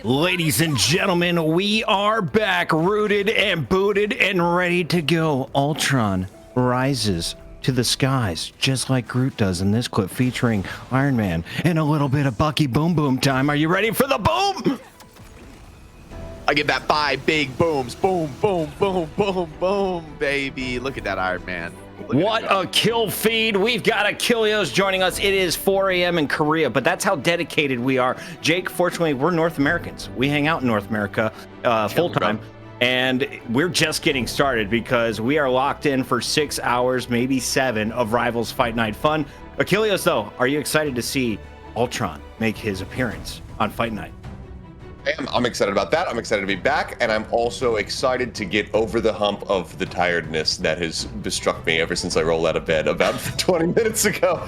Ladies and gentlemen, we are back, rooted and booted and ready to go. Ultron rises to the skies, just like Groot does in this clip, featuring Iron Man and a little bit of Bucky Boom Boom time. Are you ready for the boom? I get that 5 big booms. Boom, boom, boom, boom, boom, baby. Look at that Iron Man. What a kill feed. We've got Achilleos joining us. It is 4 a.m. in Korea, but that's how dedicated we are. Jake, fortunately, we're North Americans. We hang out in North America full time, and we're just getting started because we are locked in for 6 hours, maybe 7 of Rivals Fight Night fun. Achilleos, though, are you excited to see Ultron make his appearance on Fight Night? I'm excited about that. I'm excited to be back, and I'm also excited to get over the hump of the tiredness that has struck me ever since I rolled out of bed about 20 minutes ago.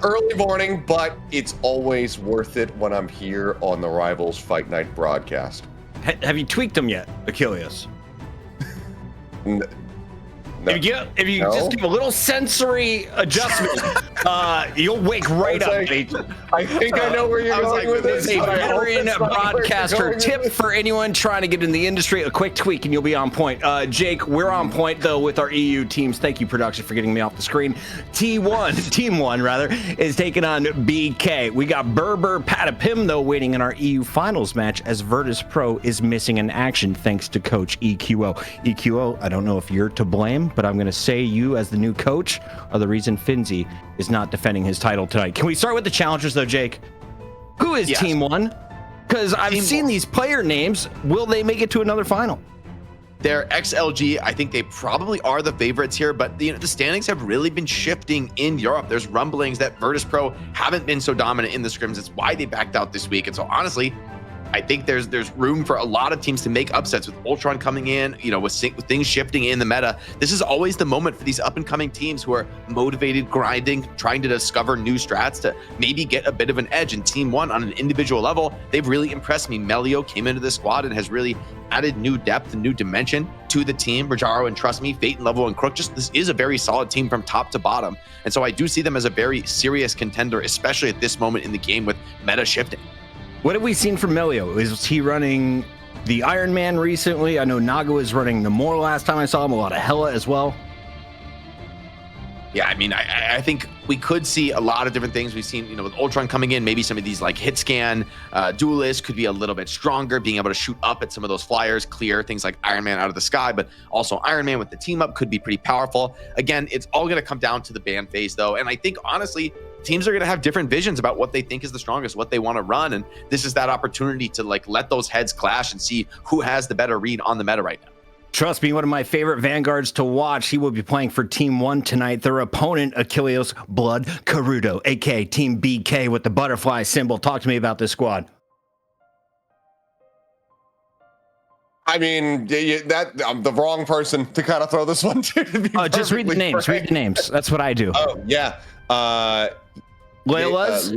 Early morning, but it's always worth it when I'm here on the Rivals Fight Night broadcast. Have you tweaked them yet, Achilleos? No. If you just give a little sensory adjustment, you'll wake right up. I think I know where you're going with this. It's a veteran broadcaster tip for anyone trying to get in the industry. A quick tweak and you'll be on point. Jake, we're on point though with our EU teams. Thank you, production, for getting me off the screen. Team1 rather, is taking on BK. We got Berber Patapim though waiting in our EU finals match as Virtus Pro is missing in action thanks to Coach EQO. EQO, I don't know if you're to blame, but I'm going to say you as the new coach are the reason Finzi is not defending his title tonight. Can we start with the challengers though, Jake? Who is Team1? Because I've seen these player names. Will they make it to another final? They're XLG. I think they probably are the favorites here, but the standings have really been shifting in Europe. There's rumblings that Virtus Pro haven't been so dominant in the scrims. It's why they backed out this week. And so honestly, I think there's room for a lot of teams to make upsets with Ultron coming in, with things shifting in the meta. This is always the moment for these up and coming teams who are motivated, grinding, trying to discover new strats to maybe get a bit of an edge. In Team1 on an individual level, they've really impressed me. Melio came into the squad and has really added new depth and new dimension to the team. Rajaro and trust me, Fate and Level and Crook, this is a very solid team from top to bottom. And so I do see them as a very serious contender, especially at this moment in the game with meta shifting. What have we seen from Melio? Is he running the Iron Man recently? I know Naga was running the Namor last time I saw him, a lot of Hela as well. Yeah, I mean, I think we could see a lot of different things. We've seen, with Ultron coming in, maybe some of these like hit scan duelists could be a little bit stronger, being able to shoot up at some of those flyers, clear things like Iron Man out of the sky, but also Iron Man with the team up could be pretty powerful. Again, it's all going to come down to the ban phase though. And I think honestly, teams are going to have different visions about what they think is the strongest, what they want to run. And this is that opportunity to let those heads clash and see who has the better read on the meta right now. Trust me, one of my favorite vanguards to watch. He will be playing for Team1 tonight. Their opponent, Achilleos Blood Kariudo, aka Team BK with the butterfly symbol. Talk to me about this squad. I mean, I'm the wrong person to kind of throw this one to. Just read the names. Read the names. That's what I do. Oh yeah. Layla's.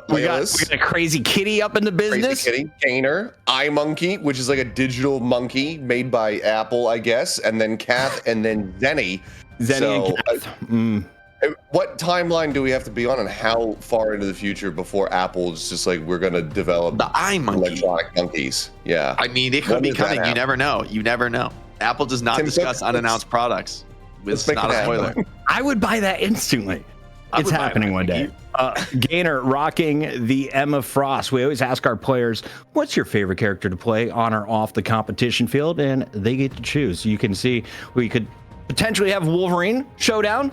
We got a crazy kitty up in the business. Crazy kitty, Gainer, iMonkey, which is like a digital monkey made by Apple, I guess, and then Kath, and then Zenny. And Kath. What timeline do we have to be on, and how far into the future before Apple is just like, we're going to develop the iMonkey electronic monkeys? Yeah. I mean, it could be coming. You never know. You never know. Apple does not discuss unannounced products. It's not a spoiler. I would buy that instantly. It's happening one day. Gainer rocking the Emma Frost. We always ask our players, what's your favorite character to play on or off the competition field? And they get to choose. You can see we could potentially have Wolverine showdown.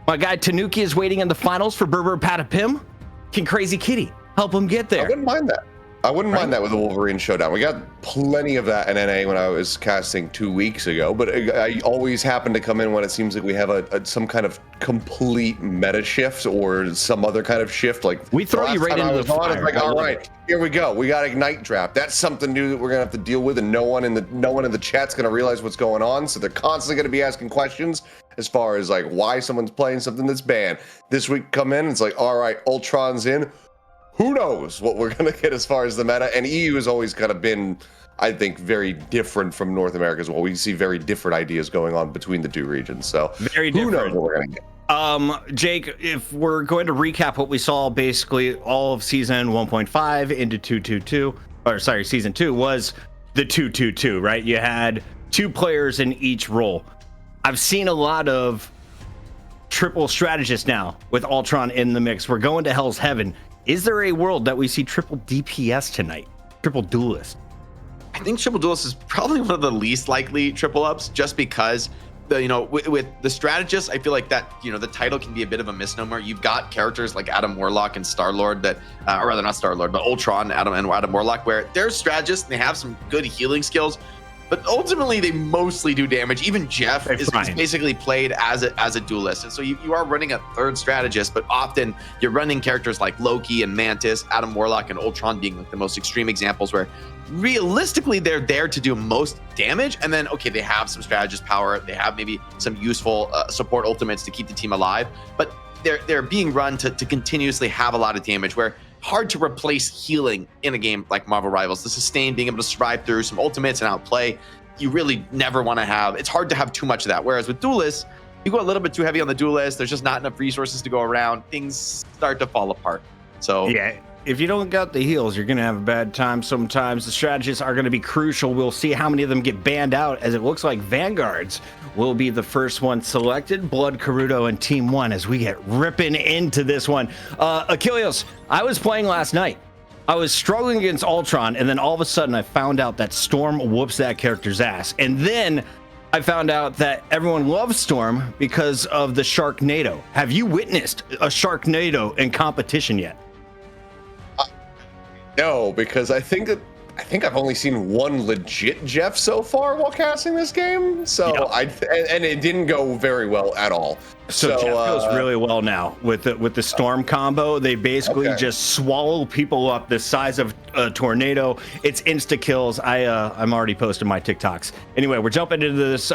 My guy Tanuki is waiting in the finals for Berber Patapim. Can Crazy Kitty help him get there? I wouldn't mind that. I wouldn't mind that with a Wolverine showdown. We got plenty of that in NA when I was casting 2 weeks ago, but I always happen to come in when it seems like we have some kind of complete meta shift or some other kind of shift. Like we throw you right into the fire. It's like, all right, here we go. We got Ignite Draft. That's something new that we're gonna have to deal with, and no one in the chat's gonna realize what's going on. So they're constantly gonna be asking questions as far as like why someone's playing something that's banned. This week come in, it's like, all right, Ultron's in. Who knows what we're going to get as far as the meta? And EU has always kind of been, I think, very different from North America as well. We see very different ideas going on between the two regions. So very different. Who knows what we're going to get? Jake, if we're going to recap what we saw, basically all of season 1.5 into 222, or sorry, season 2 was the 222, right? You had 2 players in each role. I've seen a lot of triple strategists now with Ultron in the mix. We're going to Hell's Heaven. Is there a world that we see triple DPS tonight? Triple duelist? I think triple duelist is probably one of the least likely triple ups, just because with the strategist, I feel like that the title can be a bit of a misnomer. You've got characters like Adam Warlock and Star-Lord that, or rather not Star-Lord, but Ultron, Adam Warlock, where they're strategists and they have some good healing skills, but ultimately they mostly do damage. Even Jeff is basically played as a duelist, and so you are running a third strategist, but often you're running characters like Loki and Mantis, Adam Warlock and Ultron being like the most extreme examples where realistically they're there to do most damage, and then okay, they have some strategist power, they have maybe some useful support ultimates to keep the team alive, but they're being run to continuously have a lot of damage, where hard to replace healing in a game like Marvel Rivals. The sustain, being able to survive through some ultimates and outplay, you really never want to have. It's hard to have too much of that. Whereas with duelists, you go a little bit too heavy on the duelist, there's just not enough resources to go around, things start to fall apart. So yeah, if you don't got the heals, you're going to have a bad time sometimes. The strategists are going to be crucial. We'll see how many of them get banned out, as it looks like Vanguards will be the first one selected. Blood, Kariudo, and TEAM1 as we get ripping into this one. Achilles, I was playing last night. I was struggling against Ultron, and then all of a sudden I found out that Storm whoops that character's ass. And then I found out that everyone loves Storm because of the Sharknado. Have you witnessed a Sharknado in competition yet? No, because I think I've only seen one legit Jeff so far while casting this game. So and it didn't go very well at all. So Jeff goes really well now with the Storm combo. They basically just swallow people up the size of a tornado. It's insta kills. I'm already posting my TikToks. Anyway, we're jumping into this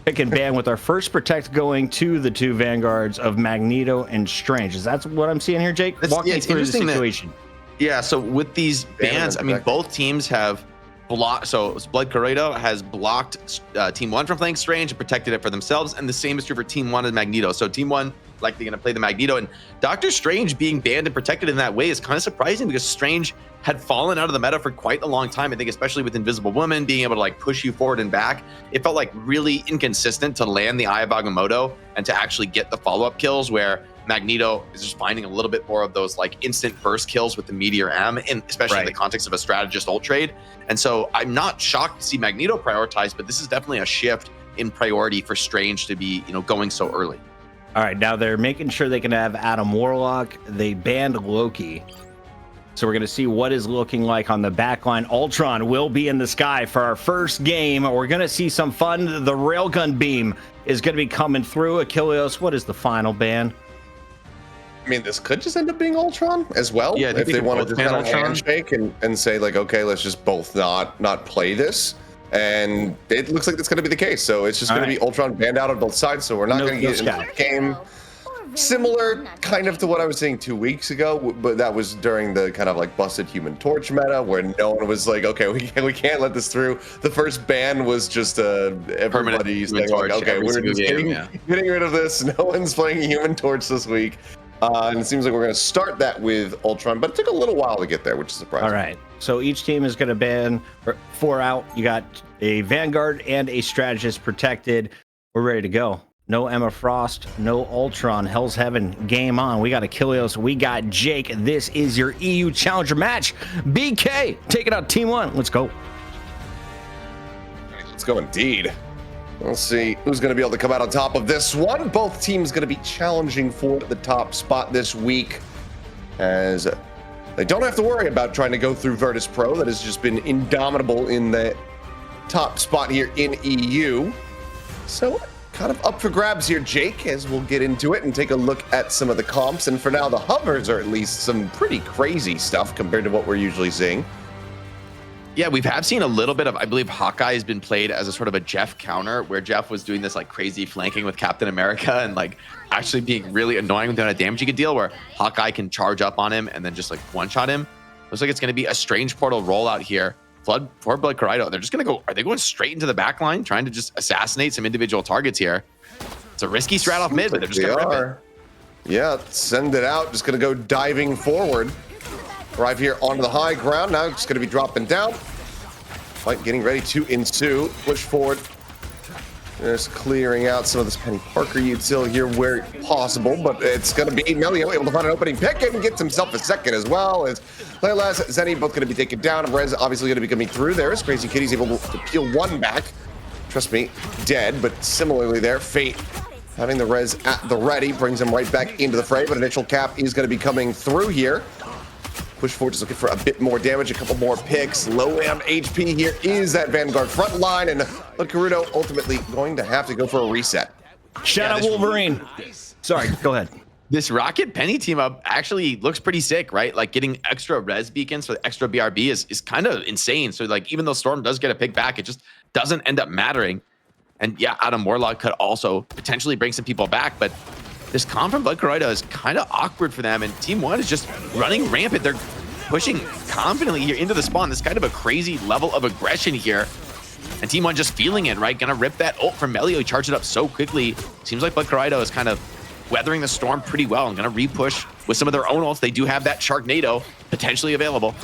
pick and ban with our first protect going to the 2 Vanguards of Magneto and Strange. Is that what I'm seeing here, Jake? Walk me through the situation. Yeah, so with these bans, I mean, both teams have blocked. So Blood Kariudo has blocked TEAM1 from playing Strange and protected it for themselves, and the same is true for TEAM1 and Magneto. So TEAM1 likely going to play the Magneto, and Doctor Strange being banned and protected in that way is kind of surprising, because Strange had fallen out of the meta for quite a long time. I think especially with Invisible Woman being able to like push you forward and back, it felt like really inconsistent to land the Eye of Agamotto and to actually get the follow-up kills, where Magneto is just finding a little bit more of those like instant burst kills with the Meteor M, and especially in the context of a strategist ult trade. And so I'm not shocked to see Magneto prioritized, but this is definitely a shift in priority for Strange to be, going so early. All right, now they're making sure they can have Adam Warlock. They banned Loki. So we're going to see what is looking like on the backline. Ultron will be in the sky for our first game. We're going to see some fun. The railgun beam is going to be coming through. Achilles, what is the final ban? I mean, this could just end up being Ultron as well. Yeah, if they want to just kind of handshake and say like, okay, let's just both not play this. And it looks like that's going to be the case. So it's just going to be Ultron banned out on both sides. So we're not going to get into the game. Similar kind of to what I was saying 2 weeks ago, but that was during the kind of like busted Human Torch meta, where no one was like, okay, we can't let this through. The first ban was just everybody saying like, okay, we're just getting rid of this. No one's playing Human Torch this week. And it seems like we're going to start that with Ultron, but it took a little while to get there, which is surprising. All right. So each team is going to ban 4 out. You got a Vanguard and a Strategist protected. We're ready to go. No Emma Frost, no Ultron. Hell's Heaven, game on. We got Achilles, we got Jake. This is your EU Challenger match. BK, taking out TEAM1. Let's go. Let's go indeed. Let's see who's going to be able to come out on top of this one. Both teams going to be challenging for the top spot this week, as they don't have to worry about trying to go through Virtus Pro. That has just been indomitable in the top spot here in EU. So kind of up for grabs here, Jake, as we'll get into it and take a look at some of the comps. And for now, the hovers are at least some pretty crazy stuff compared to what we're usually seeing. Yeah, we have seen a little bit of, I believe Hawkeye has been played as a sort of a Jeff counter, where Jeff was doing this like crazy flanking with Captain America and like actually being really annoying with the amount of damage he could deal, where Hawkeye can charge up on him and then just like one-shot him. Looks like it's going to be a Strange Portal rollout here. Blood Kariudo, they're just going to go, are they going straight into the back line, trying to just assassinate some individual targets here? It's a risky strat off mid, but they're just going to rip it. Yeah, send it out. Just going to go diving forward. Arrive here onto the high ground. Now it's going to be dropping down. Fight getting ready to ensue. Push forward. Just clearing out some of this Penny Parker util here where possible, but it's going to be Melio able to find an opening pick and gets himself a second as well. As Laylas, Zenny both going to be taken down. Rez obviously going to be coming through there. As Crazy Kitty's able to peel one back. Trust me, dead, but similarly there, Fate having the Rez at the ready brings him right back into the fray, but initial cap is going to be coming through here. Push forward, just looking for a bit more damage, a couple more picks. Low on HP here is that Vanguard front line, and Kariudo ultimately going to have to go for a reset. Shout out Wolverine. Sorry, go ahead. This Rocket Penny team up actually looks pretty sick, right? Like getting extra res beacons for the extra BRB is kind of insane. So like even though Storm does get a pick back, it just doesn't end up mattering. And yeah, Adam Warlock could also potentially bring some people back, but this comp from Kariudo is kind of awkward for them, and Team1 is just running rampant. They're pushing confidently here into the spawn. This kind of a crazy level of aggression here. And Team1 just feeling it, right? Gonna rip that ult from Melio. He charged it up so quickly. Seems like Kariudo is kind of weathering the storm pretty well and gonna repush with some of their own ults. They do have that Sharknado potentially available.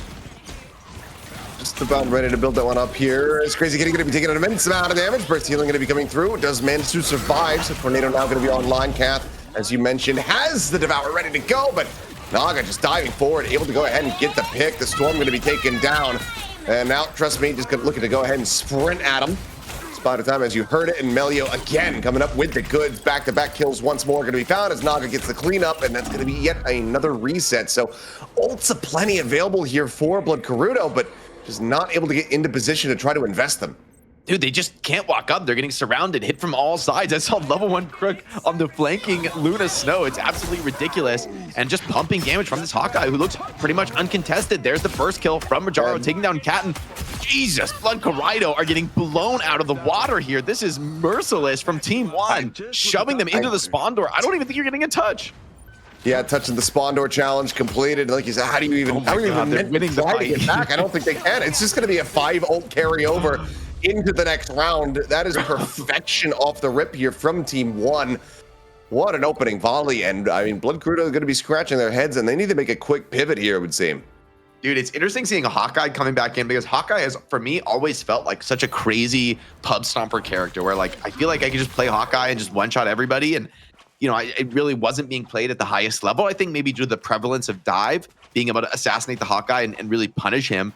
Just about ready to build that one up here. Is Crazy Kitty going to be taking an immense amount of damage. Burst healing going to be coming through. Does manage to survive. So Tornado now going to be online. Kath, as you mentioned, has the Devour ready to go, but Naga just diving forward, able to go ahead and get the pick. The Storm going to be taken down. And now, trust me, just looking to go ahead and sprint at him. Spot of time, as you heard it, and Melio again coming up with the goods. Back-to-back kills once more going to be found as Naga gets the cleanup, and that's going to be yet another reset. So ults aplenty available here for Blood Kariudo, but just not able to get into position to try to invest them. Dude, they just can't walk up. They're getting surrounded, hit from all sides. I saw level 1 Crook on the flanking Luna Snow. It's absolutely ridiculous. And just pumping damage from this Hawkeye, who looks pretty much uncontested. There's the first kill from Majaro, taking down Katten. Jesus, Blood Kariudo are getting blown out of the water here. This is merciless from Team1, shoving them into the spawn door. I don't even think you're getting a touch. Yeah, touching the spawn door challenge completed. Like you said, how do you even, how are you even winning the fight? Get back? I don't think they can. It's just going to be a 5 ult carryover into the next round. That is perfection off the rip here from Team1. What an opening volley. And I mean, Blood Kariudo are going to be scratching their heads, and they need to make a quick pivot here, it would seem. Dude, it's interesting seeing Hawkeye coming back in, because Hawkeye has, for me, always felt like such a crazy pub stomper character where, like, I feel like I could just play Hawkeye and just one-shot everybody. And you know, it really wasn't being played at the highest level. I think maybe due to the prevalence of Dive, being able to assassinate the Hawkeye and really punish him.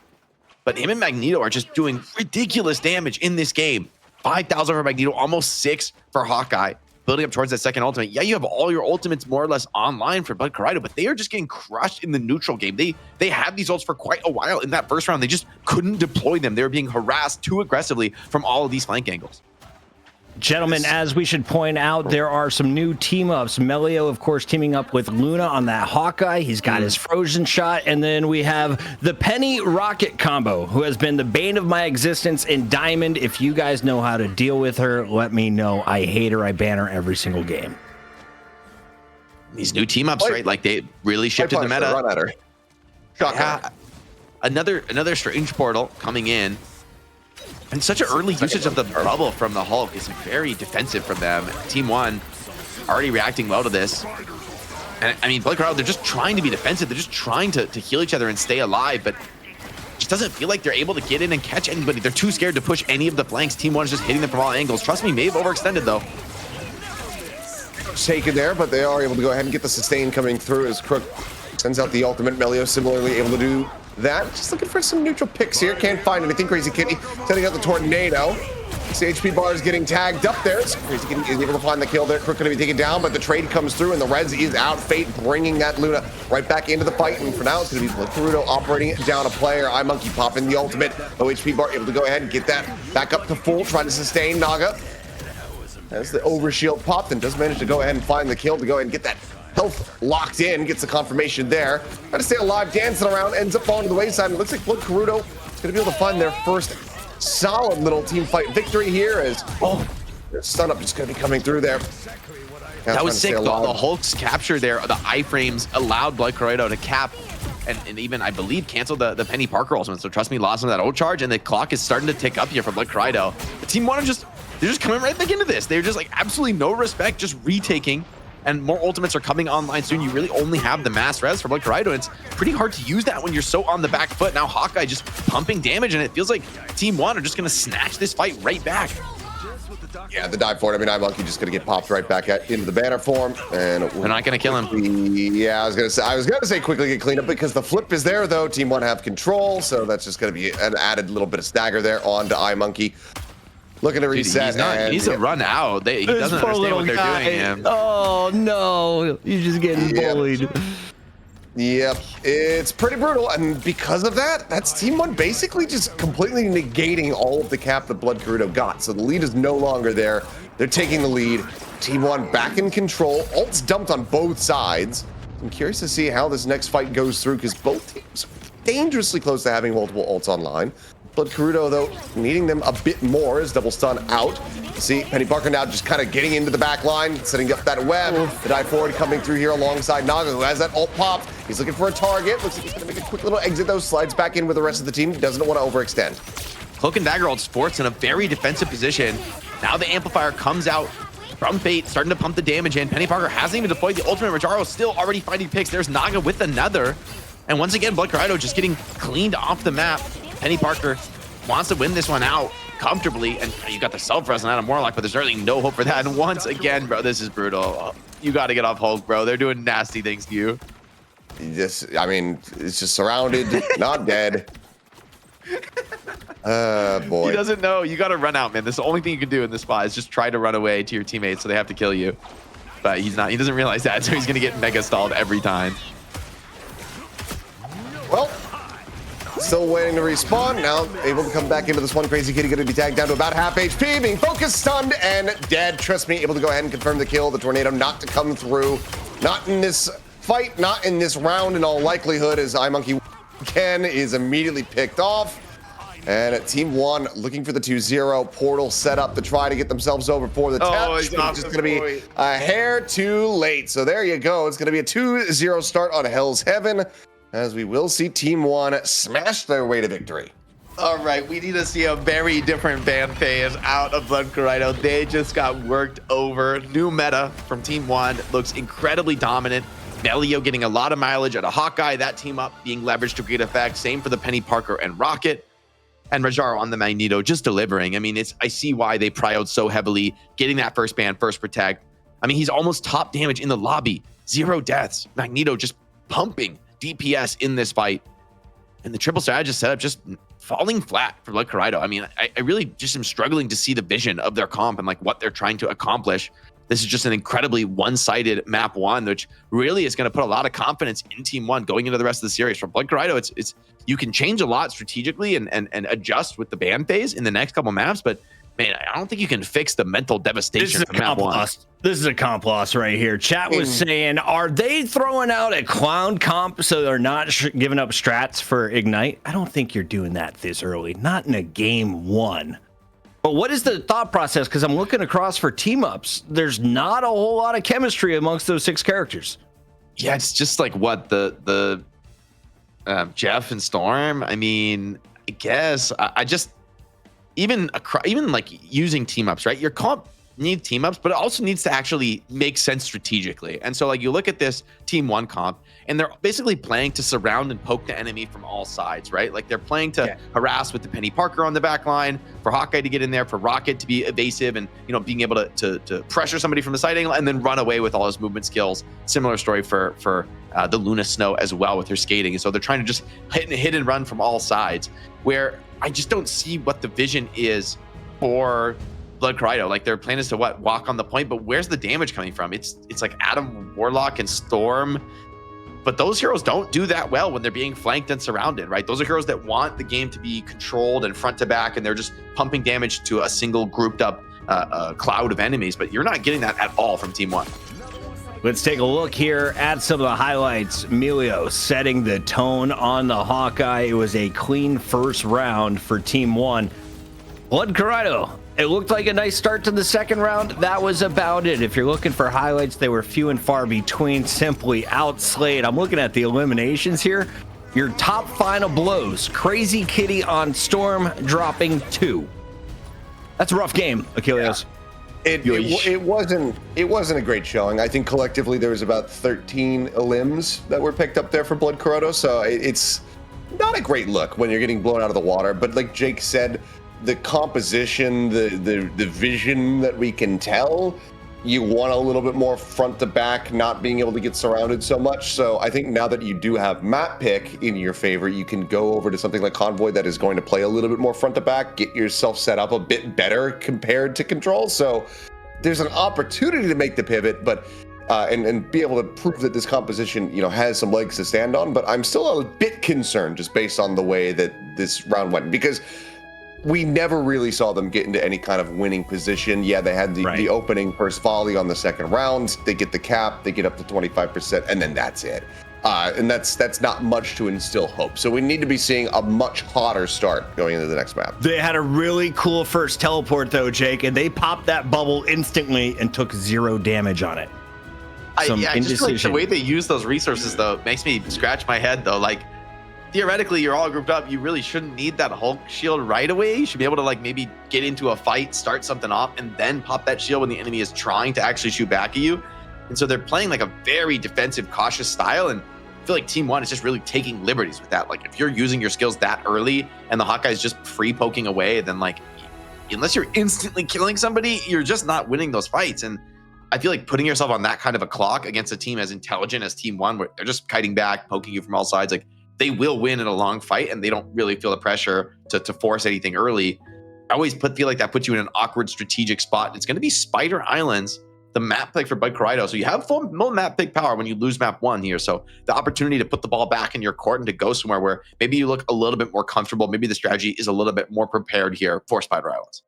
But him and Magneto are just doing ridiculous damage in this game. 5,000 for Magneto, almost 6 for Hawkeye. Building up towards that second ultimate. Yeah, you have all your ultimates more or less online for Blood Kariudo, but they are just getting crushed in the neutral game. They had these ults for quite a while in that first round. They just couldn't deploy them. They were being harassed too aggressively from all of these flank angles. Gentlemen, as we should point out, there are some new team-ups. Melio, of course, teaming up with Luna on that Hawkeye. He's got his frozen shot. And then we have the Penny Rocket combo, who has been the bane of my existence in Diamond. If you guys know how to deal with her, let me know. I hate her. I ban her every single game. These new team-ups, right? Like, they really shifted the meta. Run at her. Yeah, another strange portal coming in. And such an early usage of the bubble from the Hulk is very defensive from them. Team1 already reacting well to this. And I mean, Blood Kariudo, they're just trying to be defensive. They're just trying to heal each other and stay alive, but it just doesn't feel like they're able to get in and catch anybody. They're too scared to push any of the flanks. Team1 is just hitting them from all angles. Trust me, may have overextended though. Taken there, but they are able to go ahead and get the sustain coming through as Crook sends out the ultimate. Melio similarly able to do that. Just looking for some neutral picks here. Can't find anything. Crazy Kitty sending out the Tornado. This HP bar is getting tagged up there. So Crazy Kitty is able to find the kill there. Crook going to be taken down, but the trade comes through and the Reds is out. Fate bringing that Luna right back into the fight. And for now, it's going to be Blood Kariudo operating down a player. Monkey popping the ultimate. No HP bar able to go ahead and get that back up to full. Trying to sustain Naga. As the overshield popped and does manage to go ahead and find the kill to go ahead and get that health locked in, gets the confirmation there. Trying to stay alive, dancing around, ends up falling to the wayside. It looks like Blood Kariudo is going to be able to find their first solid little team fight victory here as, their stun up just going to be coming through there. That was sick. The Hulk's capture there, the iframes allowed Blood Kariudo to cap and even, I believe, cancel the Penny Parker ultimate. So trust me, lost him that ult charge, and the clock is starting to tick up here for Blood Kariudo. The Team1 are just they're just coming right back into this. They're just like absolutely no respect, just retaking. And more ultimates are coming online soon. You really only have the mass res from like Kariudo. It's pretty hard to use that when you're so on the back foot. Now Hawkeye just pumping damage, and it feels like Team 1 are just going to snatch this fight right back. Yeah, the dive for it. I mean, iMonkey just going to get popped right back into the banner form, and they're not going to kill him. Yeah, I was going to say quickly get cleaned up because the flip is there though. Team 1 have control, so that's just going to be an added little bit of stagger there onto iMonkey. Looking to reset. He needs to run out. He doesn't understand what they're doing to him. Oh no, he's just getting bullied. Yep, it's pretty brutal, and because of that, that's Team 1 basically just completely negating all of the cap that Blood Kariudo got. So the lead is no longer there. They're taking the lead. Team 1 back in control. Ults dumped on both sides. I'm curious to see how this next fight goes through because both teams are dangerously close to having multiple ults online. Blood Kariudo, though, needing them a bit more as double stun out. You see Penny Parker now just kind of getting into the back line, setting up that web. The dive forward coming through here alongside Naga, who has that ult popped. He's looking for a target. Looks like he's going to make a quick little exit, though. Slides back in with the rest of the team. Doesn't want to overextend. Cloak and Dagger ults Sports in a very defensive position. Now the Amplifier comes out from Fate, starting to pump the damage in. Penny Parker hasn't even deployed the ultimate. Rajaro still already finding picks. There's Naga with another. And once again, Blood Kariudo just getting cleaned off the map. Penny Parker wants to win this one out comfortably, and you got the self-res on Adam Warlock, but there's really no hope for that. And once again, bro, this is brutal. You got to get off Hulk, bro. They're doing nasty things to you. I mean, it's just surrounded, not dead. Boy. He doesn't know. You got to run out, man. That's the only thing you can do in this spot is just try to run away to your teammates so they have to kill you. But he's not. He doesn't realize that, so he's going to get mega stalled every time. Well, still waiting to respawn. Now able to come back into this one. Crazy Kitty going to be tagged down to about half HP, being focused, stunned, and dead. Trust me, able to go ahead and confirm the kill. The tornado not to come through. Not in this fight, not in this round in all likelihood, as iMonkey Ken is immediately picked off. And Team 1 looking for the 2-0 portal setup to try to get themselves over for the touch. It's just going to be a hair too late. So there you go. It's going to be a 2-0 start on Hell's Heaven, as we will see Team 1 smash their way to victory. All right, we need to see a very different ban phase out of Blood Kariudo. They just got worked over. New meta from Team 1 looks incredibly dominant. Belio getting a lot of mileage out of Hawkeye. That team up being leveraged to great effect. Same for the Penny Parker and Rocket. And Rajaro on the Magneto just delivering. I mean, I see why they prioed so heavily, getting that first ban, first protect. I mean, he's almost top damage in the lobby. 0 deaths. Magneto just pumping DPS in this fight. And the triple strategist setup just falling flat for Blood Kariudo. I mean, I really just am struggling to see the vision of their comp and like what they're trying to accomplish. This is just an incredibly one-sided map 1, which really is going to put a lot of confidence in Team 1 going into the rest of the series. For Blood Kariudo, it's you can change a lot strategically and adjust with the ban phase in the next couple maps, but man, I don't think you can fix the mental devastation from map 1. This is a comp loss right here. Chat was saying, are they throwing out a clown comp so they're not giving up strats for Ignite? I don't think you're doing that this early, not in a game 1. But what is the thought process? Because I'm looking across for team ups. There's not a whole lot of chemistry amongst those 6 characters. Yeah, it's just like what the Jeff and Storm. I mean, I guess I just even like using team ups, right? Your comp need team ups, but it also needs to actually make sense strategically. And so like you look at this Team 1 comp, and they're basically playing to surround and poke the enemy from all sides, right? Like they're playing to harass with the Penny Parker on the back line, for Hawkeye to get in there, for Rocket to be evasive and, you know, being able to pressure somebody from the side angle and then run away with all his movement skills. Similar story for the Luna Snow as well with her skating. And so they're trying to just hit and run from all sides, where I just don't see what the vision is for Blood Kariudo. Like their plan is to walk on the point, but where's the damage coming from? It's like Adam Warlock and Storm. But those heroes don't do that well when they're being flanked and surrounded, right? Those are heroes that want the game to be controlled and front to back, and they're just pumping damage to a single grouped up cloud of enemies. But you're not getting that at all from Team 1. Let's take a look here at some of the highlights. Emilio setting the tone on the Hawkeye. It was a clean first round for Team 1. Blood Kariudo, it looked like a nice start to the second round. That was about it. If you're looking for highlights, they were few and far between, simply outslayed. I'm looking at the eliminations here. Your top final blows. Crazy Kitty on Storm dropping 2. That's a rough game, Achilles. It wasn't a great showing. I think collectively there was about 13 limbs that were picked up there for Blood Kariudo, so it's not a great look when you're getting blown out of the water. But like Jake said, the composition, the vision that we can tell, you want a little bit more front to back, not being able to get surrounded so much. So I think now that you do have map pick in your favor, you can go over to something like Convoy that is going to play a little bit more front to back, get yourself set up a bit better compared to Control. So there's an opportunity to make the pivot, but and be able to prove that this composition, has some legs to stand on. But I'm still a bit concerned just based on the way that this round went, because we never really saw them get into any kind of winning position. Yeah, they had the opening first volley on the second round. They get the cap, they get up to 25%, and then that's it. And that's not much to instill hope. So we need to be seeing a much hotter start going into the next map. They had a really cool first teleport, though, Jake, and they popped that bubble instantly and took 0 damage on it. I just like the way they use those resources, though, makes me scratch my head, though. Like, theoretically, you're all grouped up. You really shouldn't need that Hulk shield right away. You should be able to maybe get into a fight, start something off, and then pop that shield when the enemy is trying to actually shoot back at you. And so they're playing a very defensive, cautious style. And I feel like Team 1 is just really taking liberties with that. Like, if you're using your skills that early and the Hawkeye's just free poking away, then unless you're instantly killing somebody, you're just not winning those fights. And I feel like putting yourself on that kind of a clock against a team as intelligent as Team 1, where they're just kiting back, poking you from all sides, they will win in a long fight, and they don't really feel the pressure to force anything early. I always feel like that puts you in an awkward strategic spot. It's going to be Spider Islands, the map pick for Blood Kariudo. So you have full map pick power when you lose map 1 here. So the opportunity to put the ball back in your court and to go somewhere where maybe you look a little bit more comfortable, maybe the strategy is a little bit more prepared here for Spider Islands.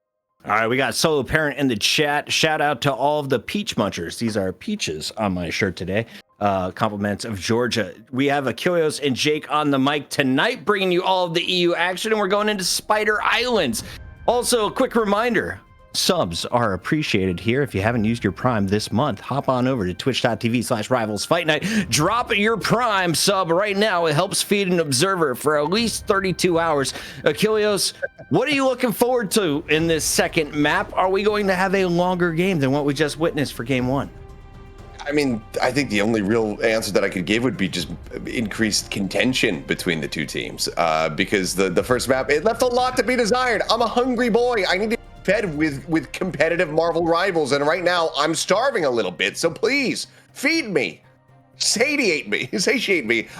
All right, we got Solo Parent in the chat. Shout out to all of the peach munchers. These are peaches on my shirt today. Compliments of Georgia. We have Achilles and Jake on the mic tonight, bringing you all of the EU action, and we're going into Spider Islands. Also, a quick reminder, subs are appreciated here. If you haven't used your Prime this month, hop on over to twitch.tv/Rivals Fight Night. Drop your Prime sub right now. It helps feed an observer for at least 32 hours. Achilles, what are you looking forward to in this second map? Are we going to have a longer game than what we just witnessed for game 1? I mean, I think the only real answer that I could give would be just increased contention between the two teams, because the first map, it left a lot to be desired. I'm a hungry boy. I need to be fed with competitive Marvel rivals, and right now I'm starving a little bit. So please feed me, satiate me,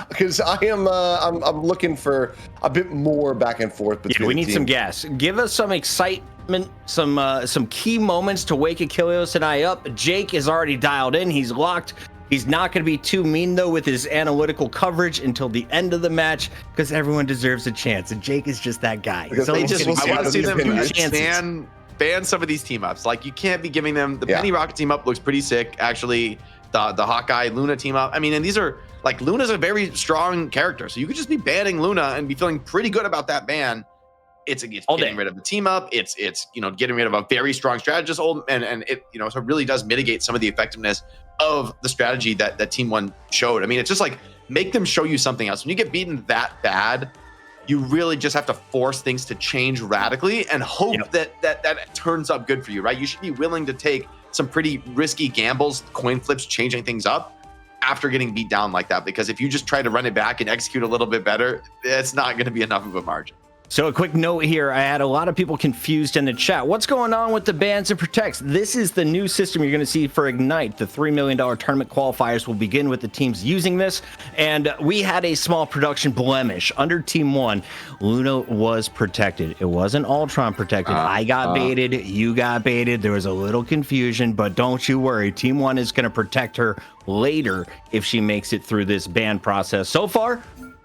because I'm looking for a bit more back and forth between. Yeah, we need some gas. Give us some excitement, some key moments to wake Achilles and I up. Jake is already dialed in. He's locked. He's not going to be too mean, though, with his analytical coverage until the end of the match, because everyone deserves a chance, and Jake is just that guy. So I want to see them ban some of these team ups. Like, you can't be giving them the Penny Rocket team up. Looks pretty sick, actually. The Hawkeye Luna team up. I mean, and these are Luna's a very strong character, so you could just be banning Luna and be feeling pretty good about that ban. It's getting rid of the team up. It's getting rid of a very strong strategist. And it so it really does mitigate some of the effectiveness of the strategy that Team 1 showed. I mean, it's just make them show you something else. When you get beaten that bad, you really just have to force things to change radically and hope that it turns up good for you, right? You should be willing to take some pretty risky gambles, coin flips, changing things up after getting beat down like that. Because if you just try to run it back and execute a little bit better, it's not going to be enough of a margin. So a quick note here, I had a lot of people confused in the chat. What's going on with the bans and protects? This is the new system you're going to see for Ignite. The $3 million tournament qualifiers will begin with the teams using this. And we had a small production blemish. Under Team 1, Luna was protected. It wasn't Ultron protected. I got baited. You got baited. There was a little confusion, but don't you worry. Team 1 is going to protect her later if she makes it through this ban process. So far,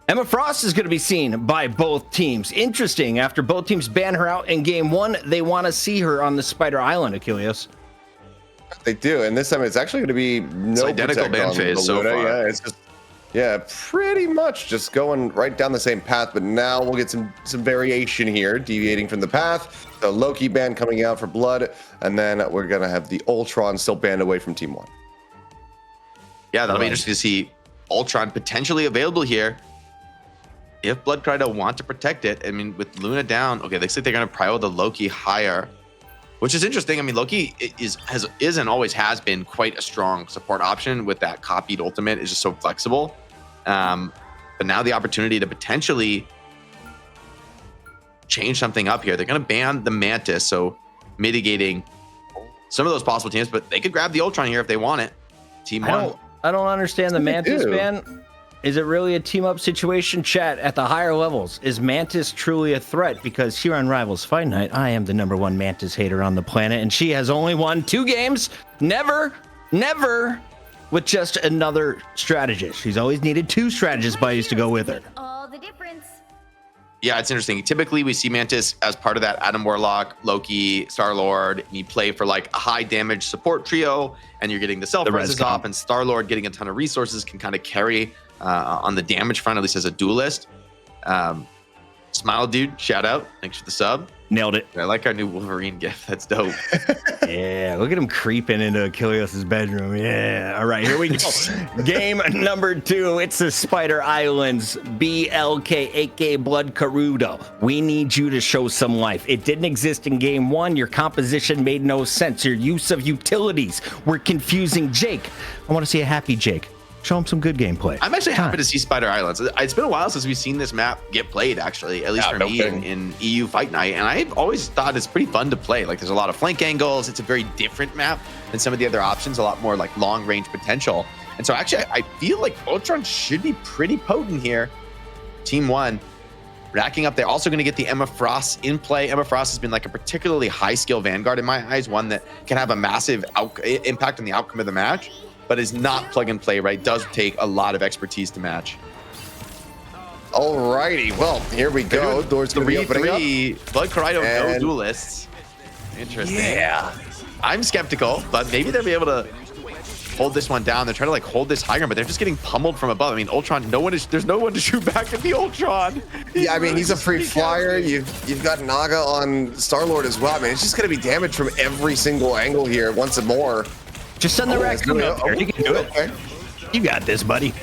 Emma Frost is going to be seen by both teams. Interesting. After both teams ban her out in game 1, they want to see her on the Spider Island, Achilles. They do, and this time it's actually going to be no identical ban phase so far. Yeah, it's just pretty much just going right down the same path. But now we'll get some variation here, deviating from the path. The Loki ban coming out for Blood, and then we're going to have the Ultron still banned away from Team 1. Yeah, that'll be interesting to see Ultron potentially available here. If Blood Kariudo want to protect it, I mean, with Luna down, okay, looks like they're going to prio the Loki higher. which is interesting. I mean, Loki is and always has been quite a strong support option with that copied ultimate. Is just so flexible. But now the opportunity to potentially change something up here. They're going to ban the Mantis, so mitigating some of those possible teams, but they could grab the Ultron here if they want it. Team one. I don't understand the Mantis ban. Is it really a team up situation? Chat, at the higher levels, is Mantis truly a threat? Because here on Rivals Fight Night, I am the #1 Mantis hater on the planet, and she has only won 2 games. Never with just another strategist. She's always needed 2 strategist buddies to go with her. All the difference. Yeah, it's interesting. Typically, we see Mantis as part of that Adam Warlock, Loki, Star-Lord. You play for like a high damage support trio, and you're getting the self-reses off, and Star-Lord getting a ton of resources can kind of carry on the damage front, at least as a duelist. Smile Dude, shout out. Thanks for the sub. Nailed it. I like our new Wolverine gift. That's dope. Yeah, look at him creeping into Achilles' bedroom. Yeah. All right, here we go. Game number 2. It's the Spider Islands BLK, aka Blood Kariudo. We need you to show some life. It didn't exist in game 1. Your composition made no sense. Your use of utilities were confusing. Jake, I want to see a happy Jake. Show him some good gameplay. I'm actually happy to see Spider Islands. It's been a while since we've seen this map get played, actually, at least for me in EU Fight Night. And I've always thought it's pretty fun to play. Like, there's a lot of flank angles. It's a very different map than some of the other options, a lot more like long range potential. And so actually, I feel like Ultron should be pretty potent here. Team 1 racking up. They're also going to get the Emma Frost in play. Emma Frost has been like a particularly high skill Vanguard in my eyes, one that can have a massive impact on the outcome of the match, but is not plug and play, right? Does take a lot of expertise to match. Alrighty, well, here we go. Doors gonna be opening up. Blood Kariudo, no duelists. Interesting. Yeah. I'm skeptical, but maybe they'll be able to hold this one down. They're trying to like hold this high ground, but they're just getting pummeled from above. I mean, Ultron, there's no one to shoot back at the Ultron. Yeah, I mean, he's a free flyer. You've got Naga on Star-Lord as well. I mean, it's just gonna be damage from every single angle here once and more. Just send the raccoon up there. You can do it. Okay. You got this, buddy.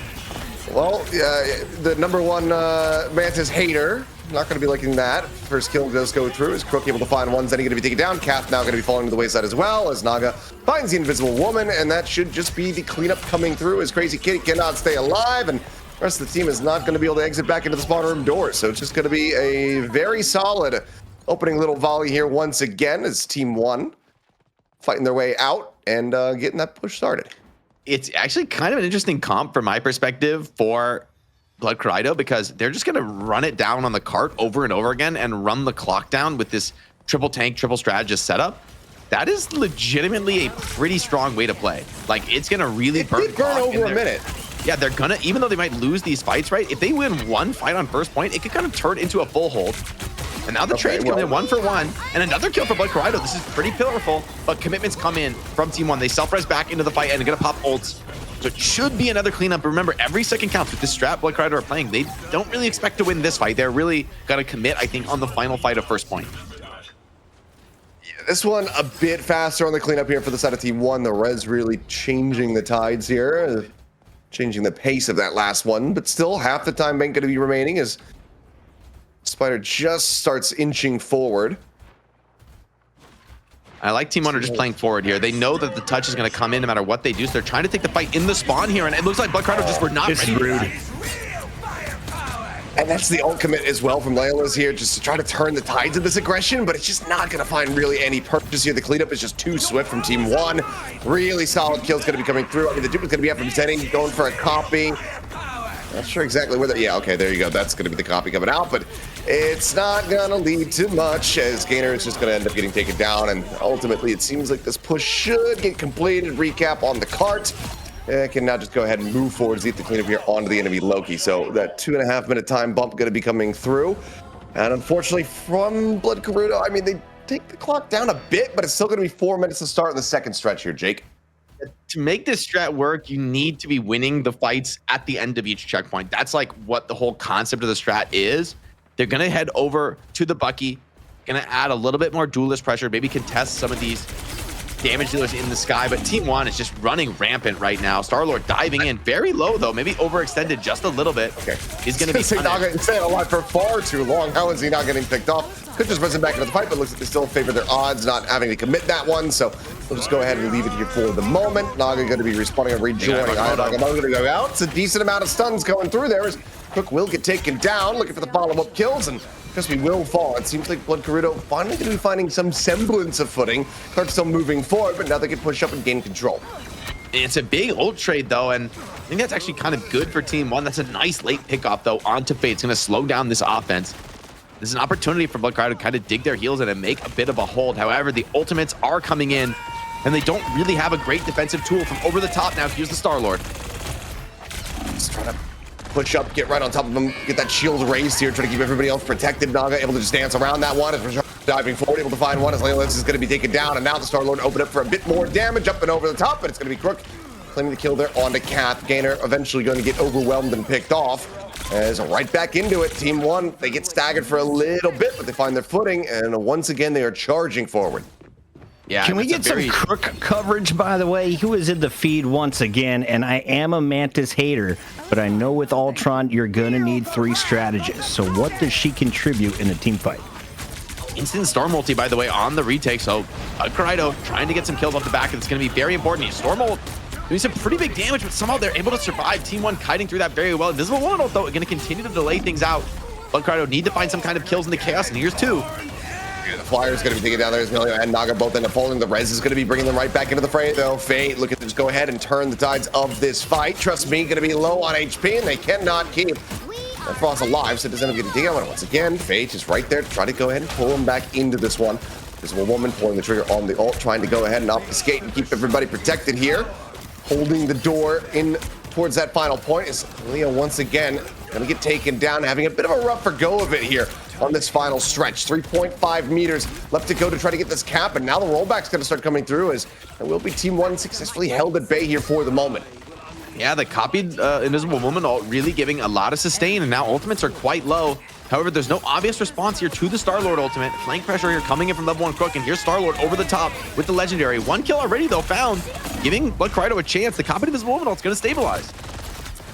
Well, the #1 Mantis hater, not going to be liking that. First kill does go through. Is Crook able to find one? Then he's going to be taken down. Kath now going to be falling to the wayside as well as Naga finds the Invisible Woman, and that should just be the cleanup coming through as Crazy Kitty cannot stay alive, and the rest of the team is not going to be able to exit back into the spawn room doors. So it's just going to be a very solid opening little volley here once again as Team 1 fighting their way out and getting that push started. It's actually kind of an interesting comp from my perspective for Blood Kariudo, because they're just going to run it down on the cart over and over again and run the clock down with this triple tank, triple strategist setup. That is legitimately a pretty strong way to play. Like, it's going to really burn over a minute. Yeah, they're going to, even though they might lose these fights, right? If they win one fight on first point, it could kind of turn into a full hold. And now the trade's coming in 1 for 1, and another kill for Blood Kariudo. This is pretty powerful, but commitments come in from Team 1. They self-res back into the fight and are going to pop ults. So it should be another cleanup. But remember, every second counts with this strat Blood Kariudo are playing. They don't really expect to win this fight. They're really going to commit, I think, on the final fight of first point. Yeah, this one a bit faster on the cleanup here for the side of Team 1. The res really changing the tides here, changing the pace of that last one. But still, half the time bank going to be remaining as Spider just starts inching forward. I like Team 1 are just playing forward here. They know that the touch is going to come in no matter what they do, so they're trying to take the fight in the spawn here, and it looks like Blood Kariudo just were not ready. Rude. And that's the ultimate as well from Layla's here, just to try to turn the tides of this aggression, but it's just not going to find really any purpose here. The cleanup is just too swift from Team 1. Really solid kills going to be coming through. I mean, the dupe is going to be up from Zenny, going for a copy. Not sure exactly where yeah, okay, there you go. That's going to be the copy coming out, but it's not going to lead to much as Gainer is just going to end up getting taken down, and ultimately it seems like this push should get completed. Recap on the cart. Can now just go ahead and move forward as get the cleanup here onto the enemy Loki. So that 2.5 minute time bump going to be coming through. And unfortunately from Blood Kariudo, I mean, they take the clock down a bit, but it's still going to be 4 minutes to start in the second stretch here, Jake. To make this strat work, you need to be winning the fights at the end of each checkpoint. That's like what the whole concept of the strat is. They're going to head over to the Bucky, going to add a little bit more duelist pressure, maybe contest some of these damage dealers in the sky, but Team 1 is just running rampant right now. Star-Lord diving in very low, though, maybe overextended just a little bit. Okay. He's going to be staying alive for far too long. How is he not getting picked off? Could just run back into the fight, but looks like they still favor their odds, not having to commit that one. So we'll just go ahead and leave it here for the moment. Naga going to be respawning and rejoining. Naga going to go out. It's a decent amount of stuns going through there as Cook will get taken down, looking for the follow-up kills, and Crispy will fall. It seems like Blood Kariudo finally going to be finding some semblance of footing. Clark's still moving forward, but now they can push up and gain control. It's a big ult trade, though, and I think that's actually kind of good for Team 1. That's a nice late pickoff, though, onto Fate. It's going to slow down this offense. This is an opportunity for Blood Kariudo to kind of dig their heels in and make a bit of a hold. However, the ultimates are coming in, and they don't really have a great defensive tool from over the top now. Here's the Star-Lord. Just trying to push up, get right on top of him, get that shield raised here, trying to keep everybody else protected. Naga able to just dance around that one. As diving forward, able to find one as Leolus is going to be taken down, and now the Star-Lord open up for a bit more damage up and over the top, but it's going to be Crook claiming the kill there onto Kath. Gainer eventually going to get overwhelmed and picked off. As right back into it, Team 1, they get staggered for a little bit, but they find their footing, and once again, they are charging forward. Yeah, can we get some Crook coverage, by the way? He was in the feed once again, and I am a Mantis hater, but I know with Ultron, you're going to need 3 strategists. So what does she contribute in a team fight? Instant Storm ulti, by the way, on the retake. So Kariudo trying to get some kills off the back, and it's going to be very important. Storm ult doing some pretty big damage, but somehow they're able to survive. Team 1 kiting through that very well. Invisible Woman ult, though, going to continue to delay things out. But Kariudo need to find some kind of kills in the chaos, and here's 2. The Flyer's going to be taking down there as Melio and Naga both end up falling. The Rez is going to be bringing them right back into the fray, though. Fate looking to just go ahead and turn the tides of this fight. Trust me, going to be low on HP, and they cannot keep that Frost alive, so it doesn't end up getting taken out. Once again, Fate is right there to try to go ahead and pull him back into this one. Invisible Woman pulling the trigger on the ult, trying to go ahead and obfuscate and keep everybody protected here. Holding the door in towards that final point is Leo once again going to get taken down, having a bit of a rougher go of it here on this final stretch. 3.5 meters left to go to try to get this cap, and now the rollback's going to start coming through as it will be Team 1 successfully held at bay here for the moment. Yeah, the copied Invisible Woman ult really giving a lot of sustain, and now ultimates are quite low. However, there's no obvious response here to the Star-Lord ultimate. Flank pressure here coming in from level 1 Crook, and here's Star-Lord over the top with the Legendary. 1 kill already, though, found, giving Blood Kariudo a chance. The copied Invisible Woman ult's going to stabilize.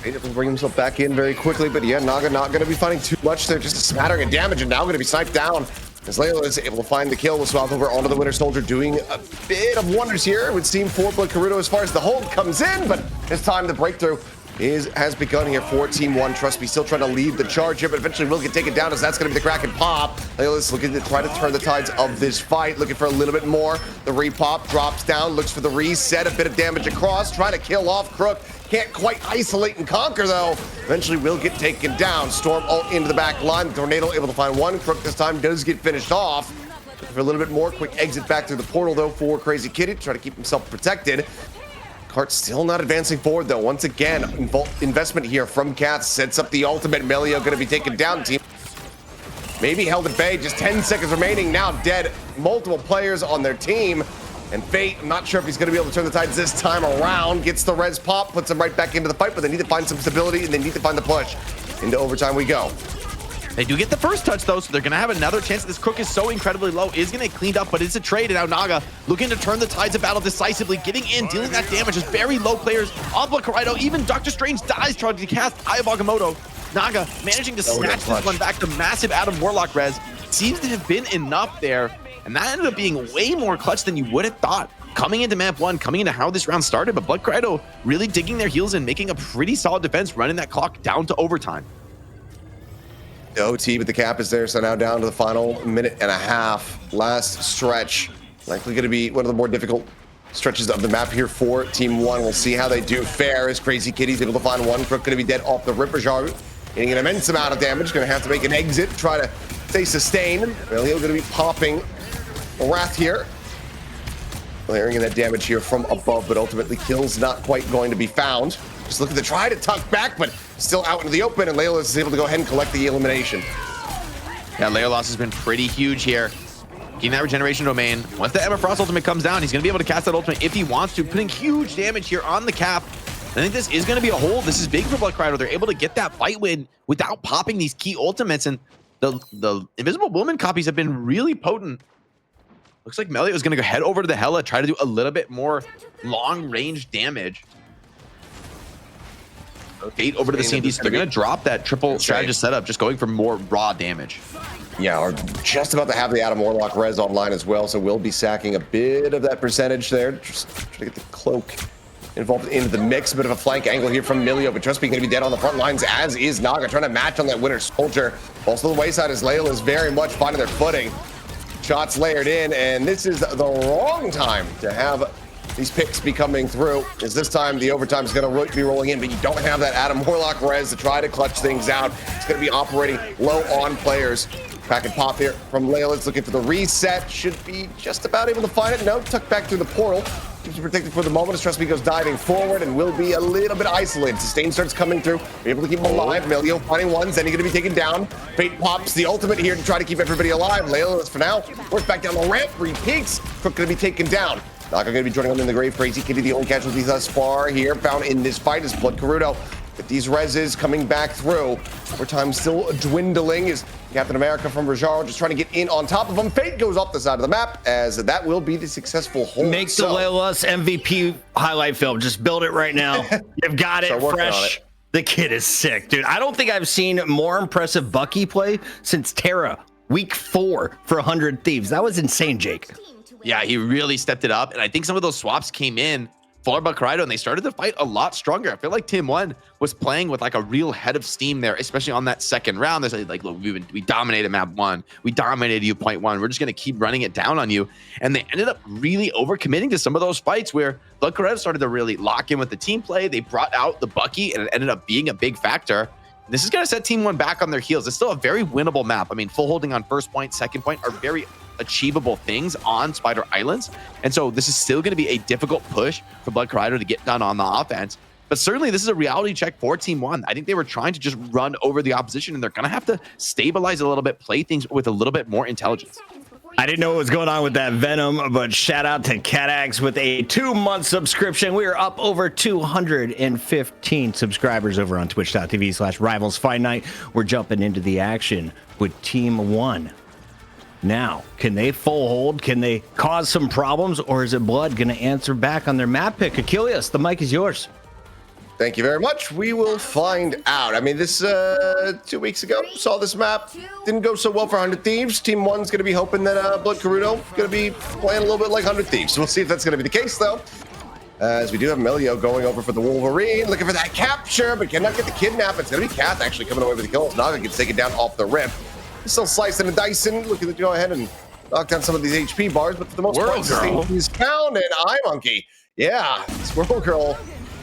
Able to bring himself back in very quickly, but yeah, Naga not going to be finding too much there. Just a smattering of damage, and now going to be sniped down. As Layla is able to find the kill with Swath over onto the Winter Soldier, doing a bit of wonders here. It would seem for Blood Kariudo as far as the hold comes in, but this time the breakthrough has begun here for Team 1. Trust me, still trying to lead the charge here, but eventually will get taken down as that's going to be the crack and pop. Layla's looking to try to turn the tides of this fight, looking for a little bit more. The repop drops down, looks for the reset, a bit of damage across, trying to kill off Crook. Can't quite isolate and conquer, though. Eventually will get taken down. Storm ult into the back line. The Tornado able to find 1. Crook this time does get finished off. Looking for a little bit more. Quick exit back through the portal, though, for Crazy Kitty to try to keep himself protected. Cart still not advancing forward, though. Once again, investment here from Kath sets up the ultimate. Melio going to be taken down. Team maybe held at bay. Just 10 seconds remaining. Now dead. Multiple players on their team. And Fate, I'm not sure if he's going to be able to turn the tides this time around. Gets the res pop, puts him right back into the fight, but they need to find some stability, and they need to find the push. Into overtime we go. They do get the first touch, though, so they're going to have another chance. This Crook is so incredibly low, is going to get cleaned up, but it's a trade, and now Naga looking to turn the tides of battle decisively, getting in, dealing that damage as very low players on Blood Kariudo. Even Dr. Strange dies trying to cast Eye of Agamotto. Naga managing to snatch this one back. The massive Adam Warlock res seems to have been enough there, and that ended up being way more clutch than you would have thought. Coming into map 1, coming into how this round started, but Blood Kariudo really digging their heels in, making a pretty solid defense, running that clock down to overtime. The OT, but the cap is there, so now down to the final minute and a half. Last stretch. Likely going to be one of the more difficult stretches of the map here for Team 1. We'll see how they do fare as Crazy Kitty's able to find 1. Crook going to be dead off the Ripper Jar, getting an immense amount of damage. Going to have to make an exit, try to stay sustained. Melio going to be popping a Wrath here. Layering in that damage here from above, but ultimately kills not quite going to be found. Just looking to try to tuck back, but still out into the open, and Leolas is able to go ahead and collect the elimination. Yeah, Leolas has been pretty huge here. Getting that regeneration domain. Once the Emma Frost ultimate comes down, he's going to be able to cast that ultimate if he wants to, putting huge damage here on the cap. I think this is going to be a hold. This is big for Blood Kariudo. They're able to get that fight win without popping these key ultimates, and the Invisible Woman copies have been really potent. Looks like Melio is going to go head over to the Hela, try to do a little bit more long-range damage. Fate over to the Sandies. They're going to drop that triple strategist setup, just going for more raw damage. Yeah, we're just about to have the Adam Warlock res online as well, so we'll be sacking a bit of that percentage there. Just trying to get the cloak involved into the mix. A bit of a flank angle here from Milio, but Trustbeak going to be dead on the front lines, as is Naga, trying to match on that Winter Soldier. Also to the wayside as Layla is very much finding their footing. Shots layered in, and this is the wrong time to have these picks be coming through, as this time the overtime is going to be rolling in, but you don't have that Adam Warlock res to try to clutch things out. It's going to be operating low on players. Crack and pop here from Layla's looking for the reset. Should be just about able to find it. No, tucked back through the portal. Keeps you protected for the moment as Trustbeak goes diving forward and will be a little bit isolated. Sustain starts coming through. Be able to keep him alive. Milio finding ones, then he's going to be taken down. Fate pops the ultimate here to try to keep everybody alive. Layla is for now. Works back down the ramp. 3 peaks. Crook going to be taken down. Naga going to be joining him in the grave. Crazy Kitty, the only casualty thus far here found in this fight is Blood Kariudo. With these reses coming back through, overtime still dwindling is Captain America from Rajaro just trying to get in on top of him. Fate goes off the side of the map, as that will be the successful hold. Make the Layla's MVP highlight film. Just build it right now. You've got it fresh. The kid is sick, dude. I don't think I've seen more impressive Bucky play since Terra, week 4 for 100 Thieves. That was insane, Jake. Yeah, he really stepped it up, and I think some of those swaps came in for Kariudo, and they started the fight a lot stronger. I feel like TEAM1 was playing with like a real head of steam there, especially on that second round. There's like, look, we dominated map 1, we dominated you point 1. We're just gonna keep running it down on you, and they ended up really overcommitting to some of those fights where Kariudo started to really lock in with the team play. They brought out the Bucky, and it ended up being a big factor. This is gonna set TEAM1 back on their heels. It's still a very winnable map. I mean, full holding on first point, second point are very achievable things on Spider Islands, and so this is still going to be a difficult push for Blood Kariudo to get done on the offense, but certainly this is a reality check for TEAM1. I think they were trying to just run over the opposition, and they're going to have to stabilize a little bit, play things with a little bit more intelligence. I didn't know what was going on with that Venom, but shout out to Catax with a 2-month subscription. We are up over 215 subscribers over on twitch.tv/Rivals Fight Night. We're jumping into the action with TEAM1. Now, can they full hold? Can they cause some problems, or is it Blood going to answer back on their map pick? Achilles, the mic is yours. Thank you very much. We will find out. I mean, this 2 weeks ago, saw this map. Didn't go so well for 100 Thieves. TEAM1's going to be hoping that Blood Kariudo going to be playing a little bit like 100 Thieves. So we'll see if that's going to be the case, though. As we do have Melio going over for the Wolverine, looking for that capture, but cannot get the kidnap. It's going to be Kath actually coming away with the kill. Naga gets taken down off the rip. Still slicing and dicing, looking to go ahead and knock down some of these HP bars, but for the most part, he's found an Eye Monkey. Yeah, Squirrel Girl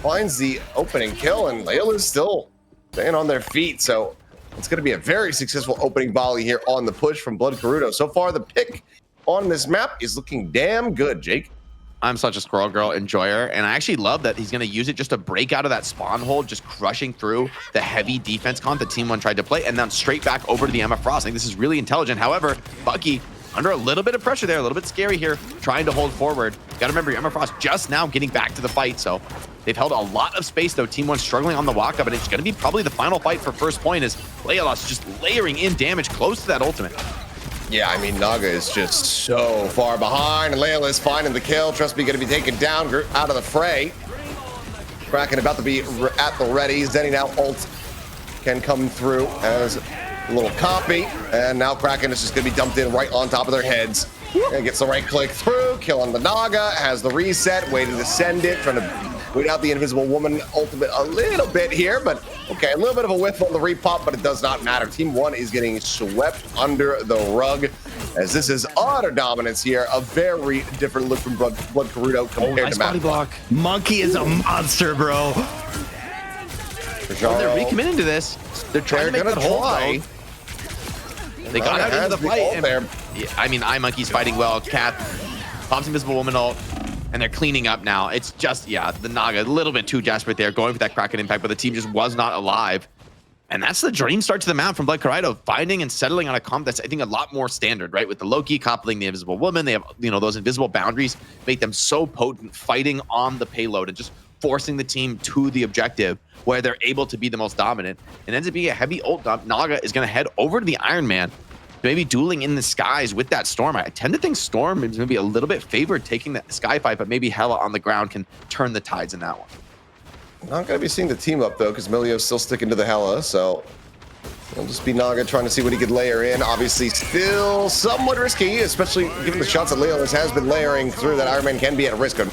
finds the opening kill, and Layla's still staying on their feet. So it's going to be a very successful opening volley here on the push from Blood Kariudo. So far, the pick on this map is looking damn good, Jake. I'm such a Squirrel Girl enjoyer, and I actually love that he's going to use it just to break out of that spawn hold, just crushing through the heavy defense comp that TEAM1 tried to play, and then straight back over to the Emma Frost. I think this is really intelligent. However, Bucky under a little bit of pressure there, a little bit scary here, trying to hold forward. Got to remember, Emma Frost just now getting back to the fight, so they've held a lot of space, though. TEAM1 struggling on the walk-up, and it's going to be probably the final fight for first point as Layla's just layering in damage close to that ultimate. Yeah, I mean, Naga is just so far behind, and Layla is finding the kill. Trust me, going to be taken down out of the fray. Kraken about to be at the ready. Zenny now ult can come through as a little copy, and now Kraken is just going to be dumped in right on top of their heads. And gets the right click through, killing the Naga, has the reset, waiting to send it, trying to wait out the Invisible Woman ultimate a little bit here, but okay, a little bit of a whiff on the repop, but it does not matter. TEAM1 is getting swept under the rug, as this is utter dominance here. A very different look from Blood Kariudo compared to map. Block. Monkey is a monster, bro. Well, they're recommitting to this. They're trying to make that hold. They got out into the fight. And, yeah, I mean, Eye Monkey's fighting well. Cat pops Invisible Woman ult, and they're cleaning up now. It's just, yeah, the Naga, a little bit too desperate there, going for that Kraken impact, but the team just was not alive. And that's the dream start to the map from Blood Kariudo, finding and settling on a comp that's, I think, a lot more standard, right? With the Loki coupling the Invisible Woman, they have, you know, those invisible boundaries make them so potent, fighting on the payload and just forcing the team to the objective where they're able to be the most dominant. And ends up being a heavy ult dump. Naga is going to head over to the Iron Man. maybe dueling in the skies with that Storm. I tend to think Storm is maybe a little bit favored taking that sky fight, but maybe Hella on the ground can turn the tides in that one. Not going to be seeing the team up, though, because Milio's still sticking to the Hella, so it'll just be Naga trying to see what he could layer in. Obviously, still somewhat risky, especially given the shots that Leonis has been layering through. That Iron Man can be at a risk of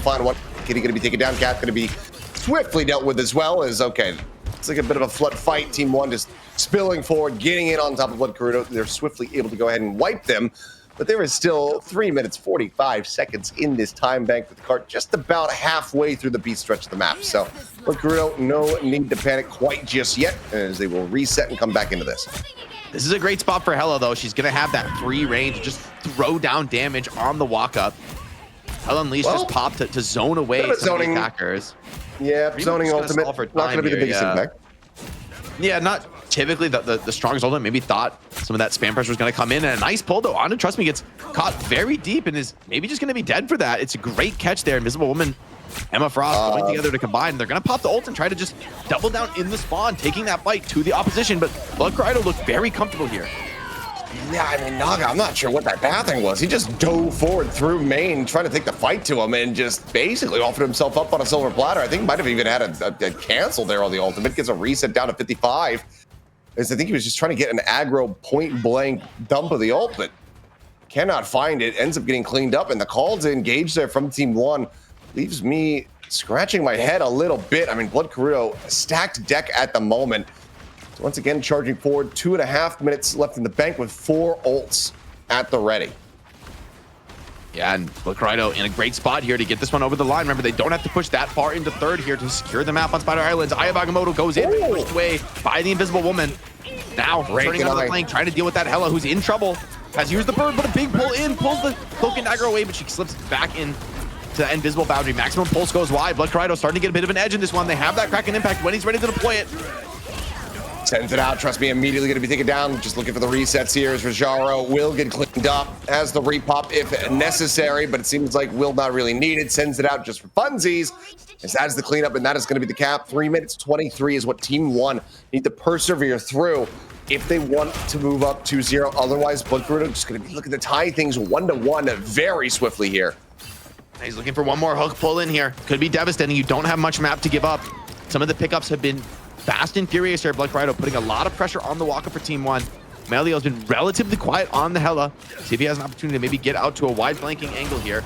finding what Kitty going to be taken down. Cat going to be swiftly dealt with as well. As okay, it's like a bit of a flood fight. Team 1 just spilling forward, getting in on top of Blood Kariudo. They're swiftly able to go ahead and wipe them. But there is still 3 minutes, 45 seconds in this time bank with the cart just about halfway through the beat stretch of the map. So, Blood Kariudo, no need to panic quite just yet, as they will reset and come back into this. This is a great spot for Hella, though. She's going to have that free range, just throw down damage on the walk-up. Hella Unleashed just popped to zone away some of the attackers. Yeah, zoning ultimate, not going to be the biggest impact. Yeah, not typically the strongest ultimate. Maybe thought some of that spam pressure was going to come in, and a nice pull though. Anna, trust me, gets caught very deep and is maybe just going to be dead for that. It's a great catch there. Invisible Woman, Emma Frost going together to combine. They're going to pop the ult and try to just double down in the spawn, taking that fight to the opposition. But Blood Kariudo looked very comfortable here. Yeah, I mean, Naga, I'm not sure what that pathing was. He just dove forward through main, trying to take the fight to him, and just basically offered himself up on a silver platter. I think he might have even had a cancel there on the ultimate. Gets a reset down to 55. As I think he was just trying to get an aggro point-blank dump of the ult, but cannot find it. Ends up getting cleaned up, and the call to engage there from Team 1 leaves me scratching my head a little bit. I mean, Blood Kariudo, stacked deck at the moment. So once again, charging forward, 2.5 minutes left in the bank with 4 ults at the ready. Yeah, and Blood Kariudo in a great spot here to get this one over the line. Remember, they don't have to push that far into third here to secure the map on Spider Islands. Eye of Agamotto goes in, pushed away by the Invisible Woman. Now, turning onto the flank, trying to deal with that Hella, who's in trouble. Has used the bird, but a big pull in, pulls the cloak and dagger away, but she slips back in to the invisible boundary. Maximum pulse goes wide. Blood Kariudo starting to get a bit of an edge in this one. They have that Kraken impact when he's ready to deploy it. Sends it out, trust me, immediately going to be taken down. Just looking for the resets here as Rajaro will get cleaned up, has the repop if necessary, but it seems like will not really need it. Sends it out just for funsies, as that is the cleanup, and that is going to be the cap. 3 minutes 23 is what Team 1 need to persevere through if they want to move up 2-0. Otherwise, Blood Kariudo just going to be looking to tie things 1-1 very swiftly here. He's looking for one more hook pull in here. Could be devastating. You don't have much map to give up. Some of the pickups have been fast and furious here. Blood Kariudo putting a lot of pressure on the walker for Team 1. Melio's been relatively quiet on the Hella. See if he has an opportunity to maybe get out to a wide flanking angle here.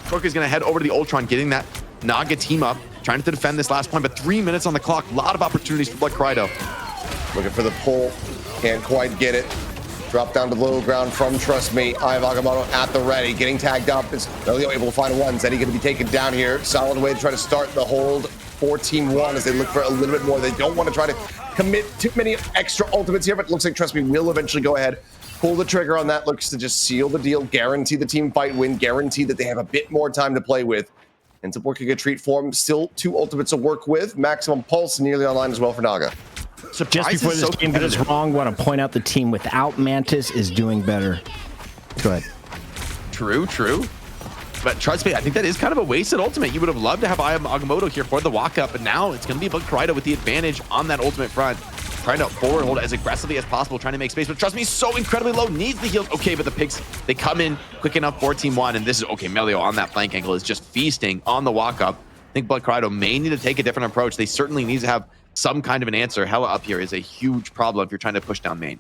Torque is going to head over to the Ultron, getting that Naga team up, trying to defend this last point, but 3 minutes on the clock. A lot of opportunities for Blood Kariudo. Looking for the pull, can't quite get it. Drop down to low ground from Trust Me. Eye of Agamotto at the ready, getting tagged up. Is Melio able to find one? Zeddy going to be taken down here. Solid way to try to start the hold for Team 1 as they look for a little bit more. They don't want to try to commit too many extra ultimates here, but it looks like Trust Me will eventually go ahead, pull the trigger on that. Looks to just seal the deal, guarantee the team fight win, guarantee that they have a bit more time to play with. Ends up working a treat for him. Still 2 ultimates to work with. Maximum pulse nearly online as well for Naga. Just before this game goes wrong, want to point out the team without Mantis is doing better. Go ahead. True. But trust me, I think that is kind of a wasted ultimate. You would have loved to have Eye of Agamotto here for the walk-up, but now it's going to be Blood Kariudo with the advantage on that ultimate front. Trying to forward hold as aggressively as possible, trying to make space, but trust me, so incredibly low, needs the heals. Okay, but the picks, they come in quick enough for Team 1, and this is, okay, Melio on that flank angle is just feasting on the walk-up. I think Blood Kariudo may need to take a different approach. They certainly need to have some kind of an answer. Hella up here is a huge problem if you're trying to push down main.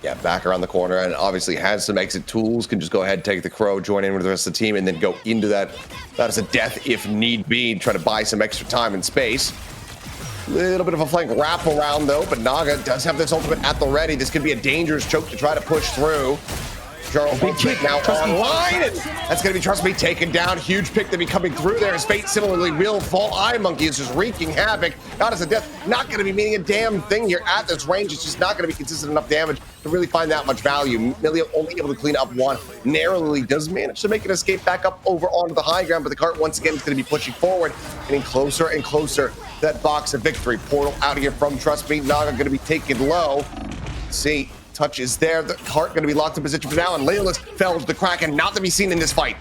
Yeah, back around the corner, and obviously has some exit tools, can just go ahead, take the Crow, join in with the rest of the team, and then go into that as a death if need be, try to buy some extra time and space. Little bit of a flank wrap around though, but Naga does have this ultimate at the ready. This could be a dangerous choke to try to push through. Big kick now online, and that's going to be, Trust Me, taken down. Huge pick to be coming through there. His fate similarly will fall. Eye Monkey is just wreaking havoc. Not as a death, not going to be meaning a damn thing here at this range. It's just not going to be consistent enough damage to really find that much value. Milio only able to clean up one. Narrowly does manage to make an escape back up over onto the high ground, but the cart once again is going to be pushing forward, getting closer and closer to that box of victory. Portal out of here from Trust Me. Naga going to be taken low. See. Touch is there. The cart going to be locked in position for now, and Leolus fells the Kraken, not to be seen in this fight.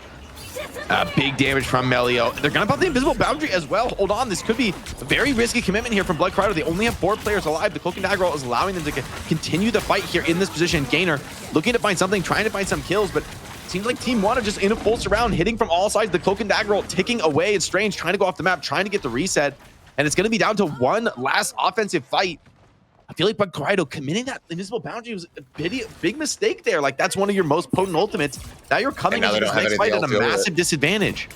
Big damage from Melio. They're gonna pop the invisible boundary as well. Hold on, this could be a very risky commitment here from Blood Kariudo. They only have 4 players alive. The Cloak and Dagger is allowing them to continue the fight here in this position. Gainer looking to find something, trying to find some kills, but seems like Team 1 are just in a full surround, hitting from all sides. The Cloak and Dagger ticking away. It's Strange trying to go off the map, trying to get the reset, and it's gonna be down to one last offensive fight. I feel like Blood Kariudo committing that invisible boundary was a big mistake there. Like, that's one of your most potent ultimates. Now you're coming into this next fight at a massive disadvantage.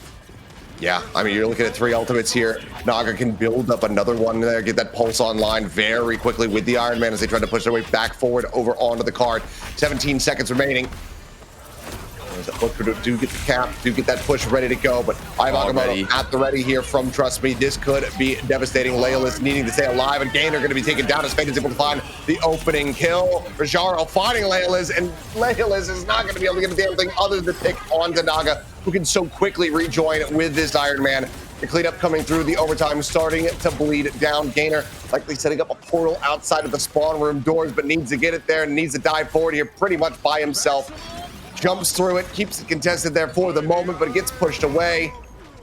Yeah, I mean, you're looking at 3 ultimates here. Naga can build up another one there, get that pulse online very quickly with the Iron Man as they try to push their way back forward over onto the card. 17 seconds remaining. Do get the cap, do get that push ready to go, but Agamotto at the ready here from Trust Me. This could be devastating. Layla's needing to stay alive, and Gainer going to be taken down as Fate is able to find the opening kill. Rajaro finding Layla's, and Layla's is not going to be able to get a damn thing other than pick onto Naga, who can so quickly rejoin with this Iron Man. The cleanup coming through, the overtime starting to bleed down. Gainer likely setting up a portal outside of the spawn room doors, but needs to get it there and needs to dive forward here pretty much by himself. Jumps through it, keeps it contested there for the moment, but it gets pushed away.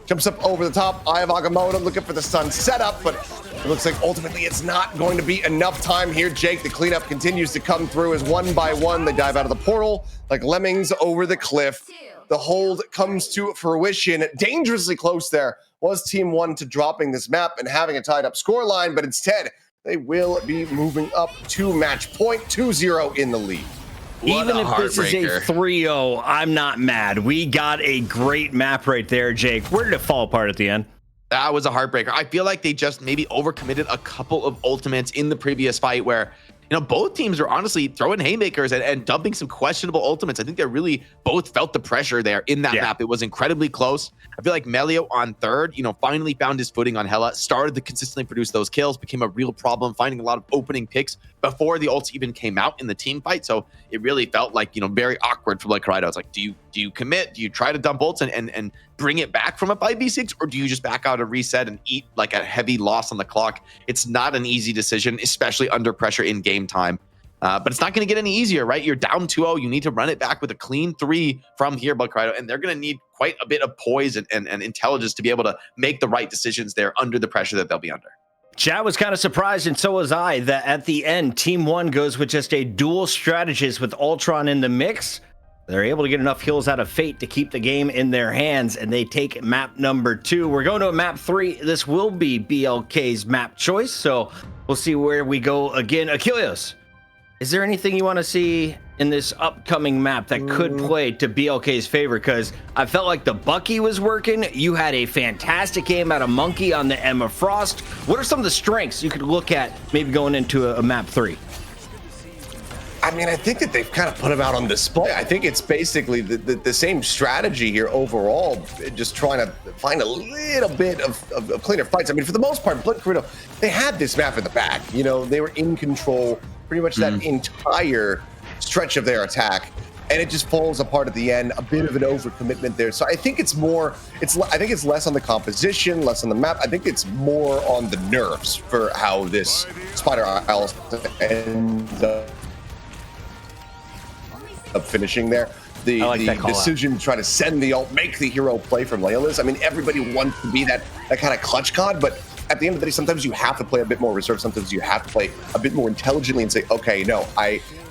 Jumps up over the top. Eye of Agamotto looking for the stun setup, but it looks like ultimately it's not going to be enough time here. Jake, the cleanup continues to come through as one by one they dive out of the portal like lemmings over the cliff. The hold comes to fruition. Dangerously close there was Team 1 to dropping this map and having a tied up scoreline, but instead they will be moving up to match point, 2-0 in the lead. Even if this is a 3-0, I'm not mad. We got a great map right there, Jake. Where did it fall apart at the end? That was a heartbreaker. I feel like they just maybe overcommitted a couple of ultimates in the previous fight where, you know, both teams are honestly throwing haymakers and dumping some questionable ultimates. I think they really both felt the pressure there in that map. It was incredibly close. I feel like Melio on third, you know, finally found his footing on Hela, started to consistently produce those kills, became a real problem, finding a lot of opening picks before the ults even came out in the team fight. So it really felt like, you know, very awkward for like Kariudo. It's like, do you commit? Do you try to dump ults and bring it back from a 5v6, or do you just back out a reset and eat like a heavy loss on the clock? It's not an easy decision, especially under pressure in game time. But it's not going to get any easier, right? You're down 2-0. You need to run it back with a clean 3 from here, Blood Kariudo, and they're going to need quite a bit of poise and intelligence to be able to make the right decisions there under the pressure that they'll be under. Chad was kind of surprised, and so was I, that at the end, Team 1 goes with just a dual strategist with Ultron in the mix. They're able to get enough kills out of Fate to keep the game in their hands, and they take map number 2. We're going to a map 3. This will be BLK's map choice, so we'll see where we go again. Achilles, is there anything you want to see in this upcoming map that could play to BLK's favor? Because I felt like the Bucky was working. You had a fantastic game out of Monkey on the Emma Frost. What are some of the strengths you could look at maybe going into a map 3? I mean, I think that they've kind of put him out on display. I think it's basically the same strategy here overall, just trying to find a little bit of cleaner fights. I mean, for the most part, Blood Kariudo, they had this map in the bag. You know, they were in control pretty much that entire stretch of their attack, and it just falls apart at the end. A bit of an overcommitment there. So I think it's more, I think it's less on the composition, less on the map. I think it's more on the nerves for how this Spider Isle ends up finishing there. The decision to try to send the ult, make the hero play from Layla's. I mean, everybody wants to be that kind of clutch god, but at the end of the day, sometimes you have to play a bit more reserved. Sometimes you have to play a bit more intelligently and say, okay, no,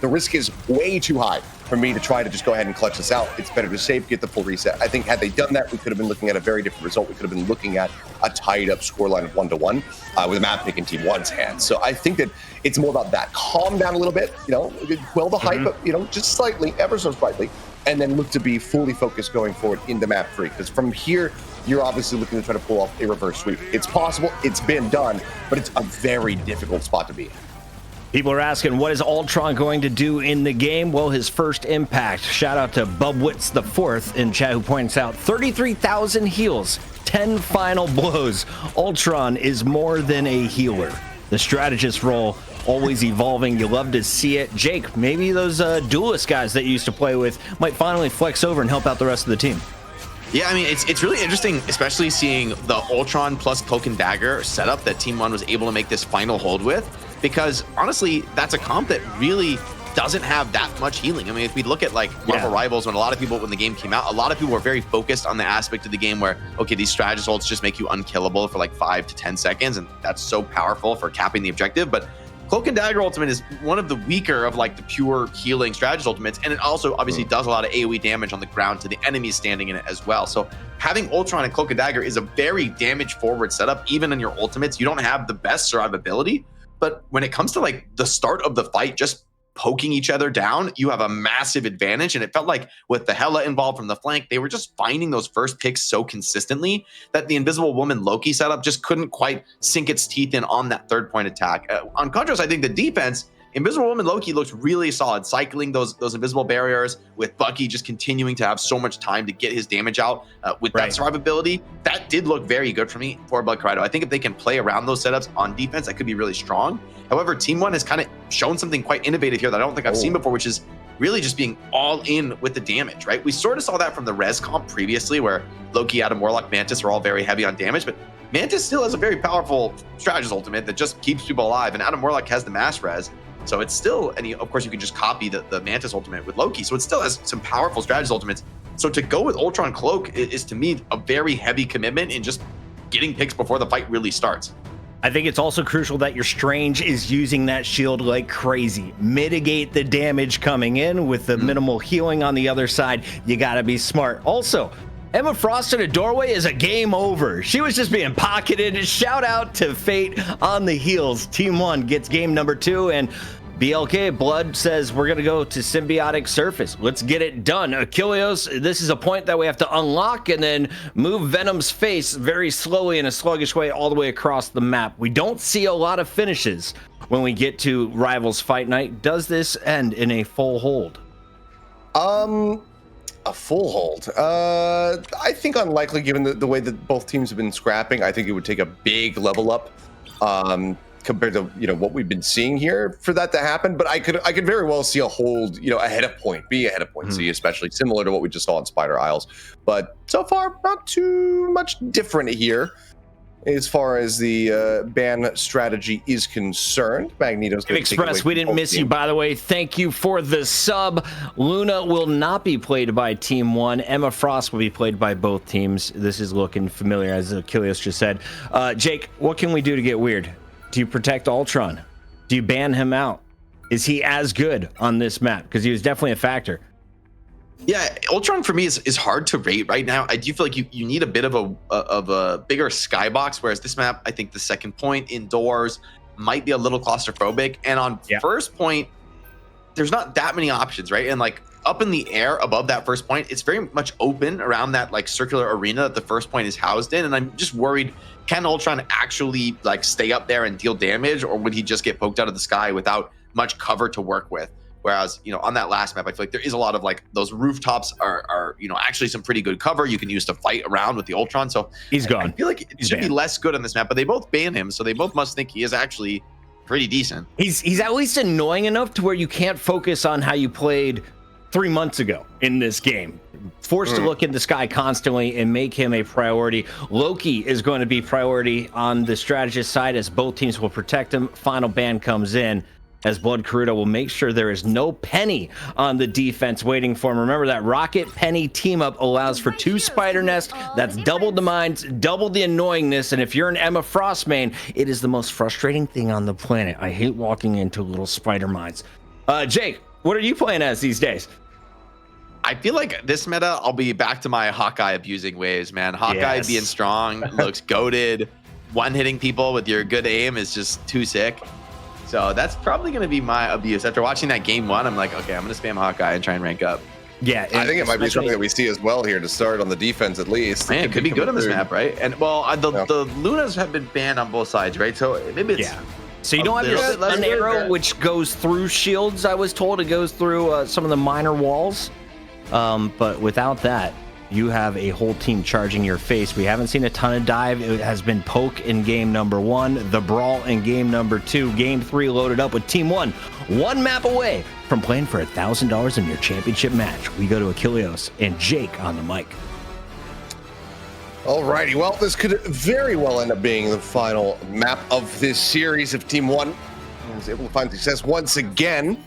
the risk is way too high for me to try to just go ahead and clutch this out. It's better to save, get the full reset. I think had they done that, we could have been looking at a very different result. We could have been looking at a tied up scoreline of 1-1 with a map pick in Team 1's hands. So I think that it's more about that. Calm down a little bit, you know, quell the hype, but, you know, just slightly, ever so slightly, and then look to be fully focused going forward into map 3. Because from here, you're obviously looking to try to pull off a reverse sweep. It's possible, it's been done, but it's a very difficult spot to be in. People are asking, what is Ultron going to do in the game? Well, his first impact. Shout out to Bubwitz the Fourth in chat, who points out 33,000 heals, 10 final blows. Ultron is more than a healer. The strategist role always evolving. You love to see it. Jake, maybe those duelist guys that you used to play with might finally flex over and help out the rest of the team. Yeah, I mean, it's really interesting, especially seeing the Ultron plus Cloak and Dagger setup that Team 1 was able to make this final hold with, because honestly, that's a comp that really doesn't have that much healing. I mean, if we look at like Marvel Rivals, when the game came out, a lot of people were very focused on the aspect of the game where, okay, these strategist ults just make you unkillable for like 5 to 10 seconds, and that's so powerful for capping the objective. But Cloak and Dagger ultimate is one of the weaker of like the pure healing strategist ultimates, and it also obviously does a lot of AoE damage on the ground to the enemies standing in it as well. So having Ultron and Cloak and Dagger is a very damage forward setup. Even in your ultimates, you don't have the best survivability, but when it comes to like the start of the fight, just poking each other down, you have a massive advantage. And it felt like with the Hela involved from the flank, they were just finding those first picks so consistently that the Invisible Woman Loki setup just couldn't quite sink its teeth in on that third point attack. On contrast, I think the defense, Invisible Woman Loki looks really solid, cycling those invisible barriers with Bucky just continuing to have so much time to get his damage out with that survivability. That did look very good for me for Blood Kariudo. I think if they can play around those setups on defense, that could be really strong. However, Team1 has kind of shown something quite innovative here that I don't think I've seen before, which is really just being all in with the damage, right? We sort of saw that from the res comp previously, where Loki, Adam Warlock, Mantis are all very heavy on damage, but Mantis still has a very powerful strategist ultimate that just keeps people alive, and Adam Warlock has the mass res. So it's still, and of course you can just copy the Mantis ultimate with Loki. So it still has some powerful strategist ultimates. So to go with Ultron Cloak is to me a very heavy commitment in just getting picks before the fight really starts. I think it's also crucial that your Strange is using that shield like crazy. Mitigate the damage coming in with the minimal healing on the other side. You gotta be smart. Also, Emma Frost in a doorway is a game over. She was just being pocketed. Shout out to Fate on the heels. Team1 gets game number 2, and BLK Blood says we're gonna go to Symbiotic Surface. Let's get it done. Achilleos, this is a point that we have to unlock and then move Venom's face very slowly in a sluggish way all the way across the map. We don't see a lot of finishes when we get to Rivals Fight Night. Does this end in a full hold? A full hold. I think unlikely given the way that both teams have been scrapping. I think it would take a big level up compared to what we've been seeing here for that to happen. But I could very well see a hold, ahead of point, be ahead of point, see, especially similar to what we just saw in Spider Isles. But so far, not too much different here as far as the ban strategy is concerned. Magneto's going to Express, we didn't miss you, by the way. Thank you for the sub. Luna will not be played by Team 1. Emma Frost will be played by both teams. This is looking familiar, as Achilleos just said. Jake, what can we do to get weird? Do you protect Ultron? Do you ban him out? Is he as good on this map? Because he was definitely a factor. Yeah, Ultron for me is hard to rate right now. I do feel like you need a bit of a bigger skybox, whereas this map, I think the second point indoors might be a little claustrophobic. And on first point, there's not that many options, right? And like up in the air above that first point, it's very much open around that like circular arena that the first point is housed in. And I'm just worried, can Ultron actually like stay up there and deal damage, or would he just get poked out of the sky without much cover to work with? Whereas, on that last map, I feel like there is a lot of like those rooftops are actually some pretty good cover you can use to fight around with the Ultron. So he's gone. I feel like it should be less good on this map, but they both ban him, so they both must think he is actually pretty decent. He's at least annoying enough to where you can't focus on how you played 3 months ago in this game. Forced to look in the sky constantly and make him a priority. Loki is going to be priority on the strategist side, as both teams will protect him. Final ban comes in, as Blood Kariudo will make sure there is no Penny on the defense waiting for him. Remember that Rocket Penny team up allows for 2 Spider Nests. That's double the mines, double the annoyingness. And if you're an Emma Frost main, it is the most frustrating thing on the planet. I hate walking into little spider mines. Jake, what are you playing as these days? I feel like this meta, I'll be back to my Hawkeye abusing ways, man. Hawkeye being strong, looks goated. One-hitting people with your good aim is just too sick. So that's probably going to be my abuse. After watching that game 1, I'm like, okay, I'm going to spam Hawkeye and try and rank up. Yeah, I think it might be something that we see as well here to start on the defense at least. Man, it could be good on this map, right? And well, the Lunas have been banned on both sides, right? So maybe it's so you don't have your stun arrow, which goes through shields. I was told it goes through some of the minor walls, but without that, you have a whole team charging your face. We haven't seen a ton of dive. It has been poke in game number 1, the brawl in game number 2, game 3 loaded up with Team 1, 1 map away from playing for $1,000 in your championship match. We go to Achilleos and Jake on the mic. Alrighty, well, this could very well end up being the final map of this series if Team 1 is able to find success once again.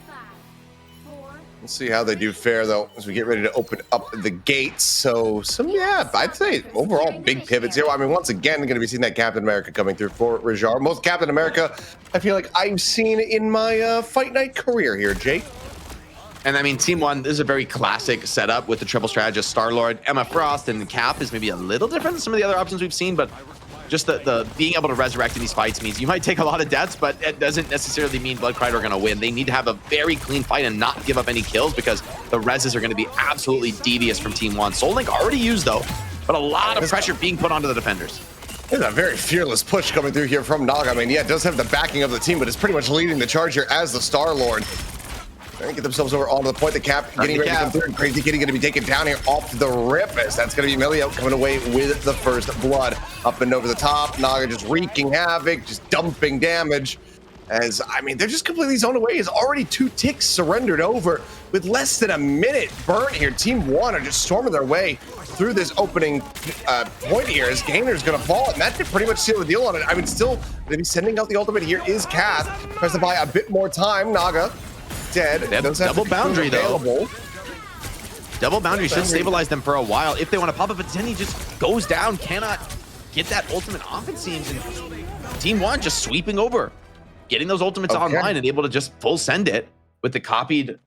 We'll see how they do fare, though, as we get ready to open up the gates. So, yeah, I'd say overall big pivots here. I mean, once again, going to be seeing that Captain America coming through for Rajar. Most Captain America I feel like I've seen in my Fight Night career here, Jake. And I mean, Team 1, this is a very classic setup with the triple strategist, Star-Lord, Emma Frost, and Cap is maybe a little different than some of the other options we've seen, but just the being able to resurrect in these fights means you might take a lot of deaths, but it doesn't necessarily mean Blood Crider are going to win. They need to have a very clean fight and not give up any kills because the reses are going to be absolutely devious from Team 1. Soul Link already used, though, but a lot of pressure being put onto the defenders. There's a very fearless push coming through here from Naga. I mean, yeah, it does have the backing of the team, but it's pretty much leading the charge here as the Star-Lord. Trying to get themselves over onto the point. The Cap getting ready to come through. Crazy Kitty going to be taken down here off the rip, as that's going to be Melio coming away with the first blood. Up and over the top. Naga just wreaking havoc, just dumping damage. As, I mean, they're just completely zoned away. Is already 2 ticks surrendered over with less than a minute burnt here. Team 1 are just storming their way through this opening point here as Gainer's going to fall, and that could pretty much seal the deal on it. I mean, still, going to be sending out the ultimate here is Kath. Tries to buy a bit more time. Naga dead. They have double boundary, though. Double boundary should stabilize them for a while if they want to pop it, but then he just goes down, cannot get that ultimate off, it seems, and Team 1 just sweeping over, getting those ultimates online and able to just full send it with the copied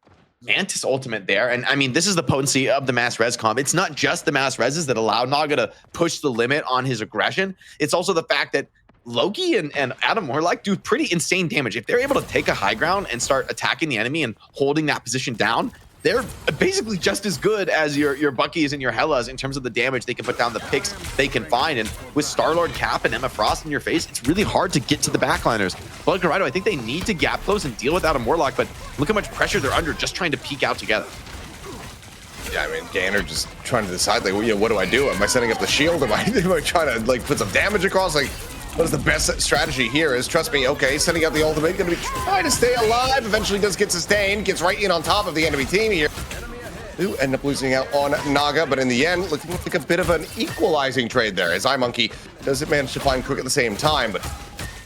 Mantis ultimate there. And I mean, this is the potency of the mass res comp. It's not just the mass reses that allow Naga to push the limit on his aggression. It's also the fact that Loki and Adam Warlock do pretty insane damage. If they're able to take a high ground and start attacking the enemy and holding that position down, they're basically just as good as your Buckies and your Hellas in terms of the damage they can put down, the picks they can find. And with Star-Lord, Cap, and Emma Frost in your face, it's really hard to get to the backliners. Blood Kariudo, I think they need to gap close and deal with Adam Warlock, but look how much pressure they're under just trying to peek out together. Yeah, I mean, Gainer just trying to decide, like, you know, what do I do? Am I setting up the shield? Am I trying to, like, put some damage across? Like, what is the best strategy here is, trust me, okay, setting up the ultimate, gonna be trying to stay alive, eventually does get sustained, gets right in on top of the enemy team here. Do end up losing out on Naga, but in the end, looking like a bit of an equalizing trade there, as iMonkey doesn't manage to find Crook at the same time, but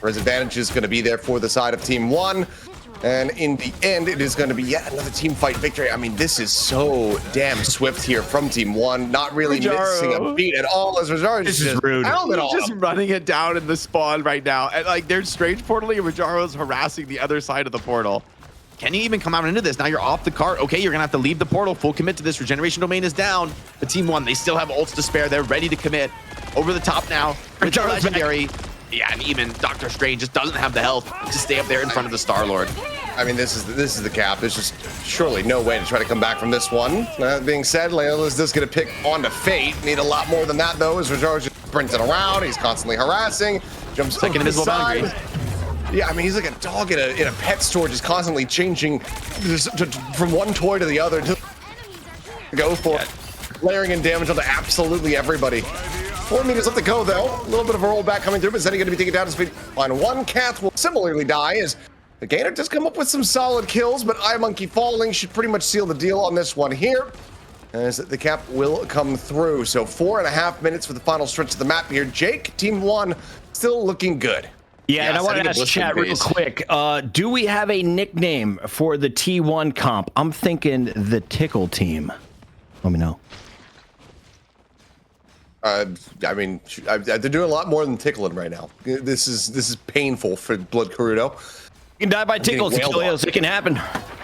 his advantage is gonna be there for the side of Team 1. And in the end, it is going to be yet another team fight victory. I mean, this is so damn swift here from Team 1. Not really missing a beat at all as Rajaro is just rude. Just running it down in the spawn right now. And like, there's strange portal here. Rajaro's harassing the other side of the portal. Can you even come out into this? Now you're off the cart. Okay, you're going to have to leave the portal. Full commit to this. Regeneration domain is down. But Team 1, they still have ults to spare. They're ready to commit. Over the top now. Rajaro's legendary. Yeah, and even Doctor Strange just doesn't have the health to stay up there in front of the Star-Lord. I mean, this is the Cap. There's just surely no way to try to come back from this one. That being said, Layla's just going to pick onto Fate. Need a lot more than that, though, as Rajar just sprinting around. He's constantly harassing. Jumps to the invisible boundary. Yeah, I mean, he's like a dog in a pet store, just constantly changing from one toy to the other to go for layering in damage onto absolutely everybody. 4 meters left to go, though. A little bit of a rollback coming through, but Zeddy going to be taken down to speed. On one, Kath will similarly die as the Gainer does come up with some solid kills, but iMonkey falling should pretty much seal the deal on this one here, as the Cap will come through. So 4.5 minutes for the final stretch of the map here. Jake, Team 1, still looking good. Yeah, and I want to ask chat real quick. Do we have a nickname for the T1 comp? I'm thinking the Tickle Team. Let me know. I mean, they're doing a lot more than tickling right now. This is painful for Blood Kariudo. You can die by tickles, Kilios. It can happen.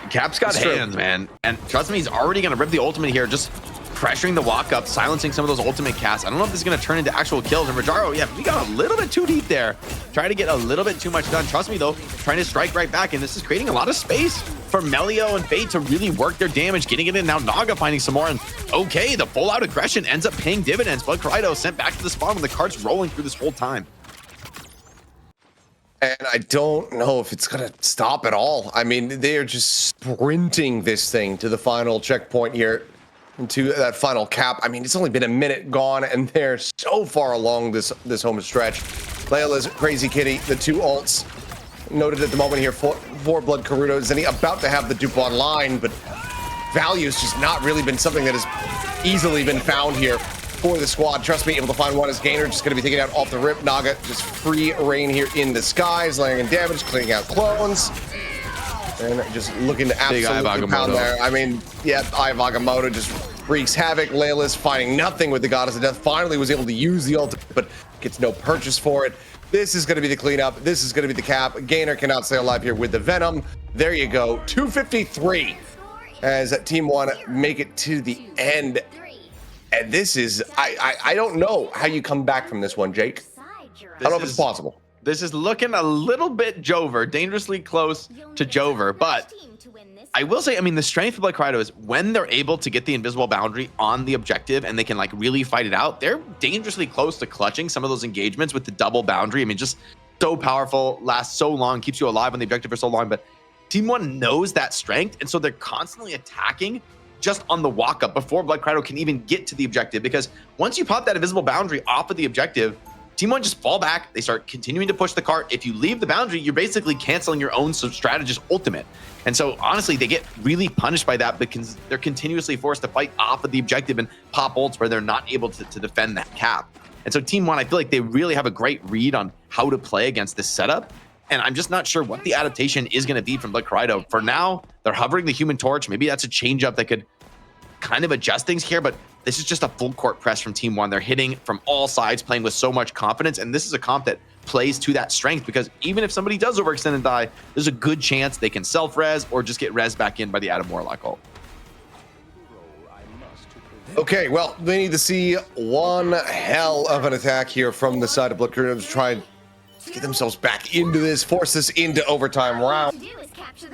Cap's got hands, man. And trust me, he's already going to rip the ultimate here, just pressuring the walk up, silencing some of those ultimate casts. I don't know if this is going to turn into actual kills. And Rajaro, yeah, we got a little bit too deep there. Trying to get a little bit too much done. Trust me, though, trying to strike right back. And this is creating a lot of space for Melio and Fate to really work their damage, getting it in. Now Naga finding some more. And okay, the full out aggression ends up paying dividends. Blood Kariudo sent back to the spawn when the cart's rolling through this whole time. And I don't know if it's going to stop at all. I mean, they are just sprinting this thing to the final checkpoint here, into that final cap. I mean, it's only been a minute gone, and they're so far along this home stretch. Layla's Crazy Kitty, the 2 ults noted at the moment here for Blood Kariudo. Is he about to have the dupe online, but value's just not really been something that has easily been found here for the squad. Trust me, able to find one as Gainer, just going to be taken out off the rip. Naga just free reign here in the skies, laying in damage, cleaning out clones. And just looking to Big absolutely pound there. I mean, yeah, Agamotto just wreaks havoc. Layla's finding nothing with the Goddess of Death. Finally was able to use the ultimate, but gets no purchase for it. This is going to be the cleanup. This is going to be the cap. Gainer cannot stay alive here with the Venom. There you go. 253 as Team 1 make it to the end. And this is, I don't know how you come back from this one, Jake. I don't know if it's possible. This is looking a little bit Jover, dangerously close to Jover, but I will say, I mean, the strength of Black Kariudo is when they're able to get the invisible boundary on the objective and they can like really fight it out, they're dangerously close to clutching some of those engagements with the double boundary. I mean, just so powerful, lasts so long, keeps you alive on the objective for so long, but Team 1 knows that strength, and so they're constantly attacking just on the walk up before Black Kariudo can even get to the objective, because once you pop that invisible boundary off of the objective, Team 1 just fall back. They start continuing to push the cart. If you leave the boundary, you're basically canceling your own strategist ultimate. And so honestly, they get really punished by that because they're continuously forced to fight off of the objective and pop ults where they're not able to defend that cap. And so Team 1, I feel like they really have a great read on how to play against this setup. And I'm just not sure what the adaptation is going to be from Black Kariudo. For now, they're hovering the Human Torch. Maybe that's a change up that could kind of adjust things here, but this is just a full court press from Team 1. They're hitting from all sides, playing with so much confidence, and this is a comp that plays to that strength, because even if somebody does overextend and die, there's a good chance they can self-res or just get res back in by the Adam Warlock ult. Okay, well, they need to see one hell of an attack here from the side of Black Kariudo to try and get themselves back into this, force this into overtime round.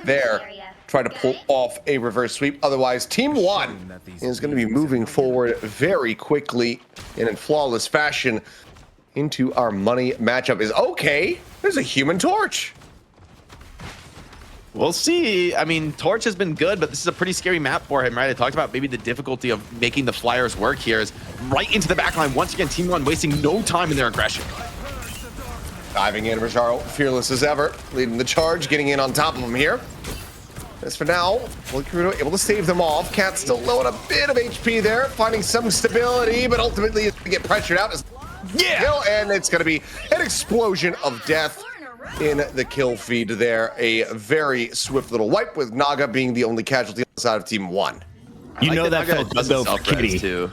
There. Try to pull off a reverse sweep. Otherwise, Team 1 is going to be moving forward very quickly and in flawless fashion into our money matchup. Is okay. There's a Human Torch. We'll see. I mean, Torch has been good, but this is a pretty scary map for him, right? I talked about maybe the difficulty of making the Flyers work here is right into the backline. Once again, Team 1 wasting no time in their aggression. Diving in, Rojaro, fearless as ever, leading the charge, getting in on top of him here. As for now, Kariudo able to save them off. Cat still low on a bit of HP there, finding some stability, but ultimately is going to get pressured out. Kill, and it's going to be an explosion of death in the kill feed there. A very swift little wipe, with Naga being the only casualty on the side of Team 1. You know that felt good though for Kitty. Too.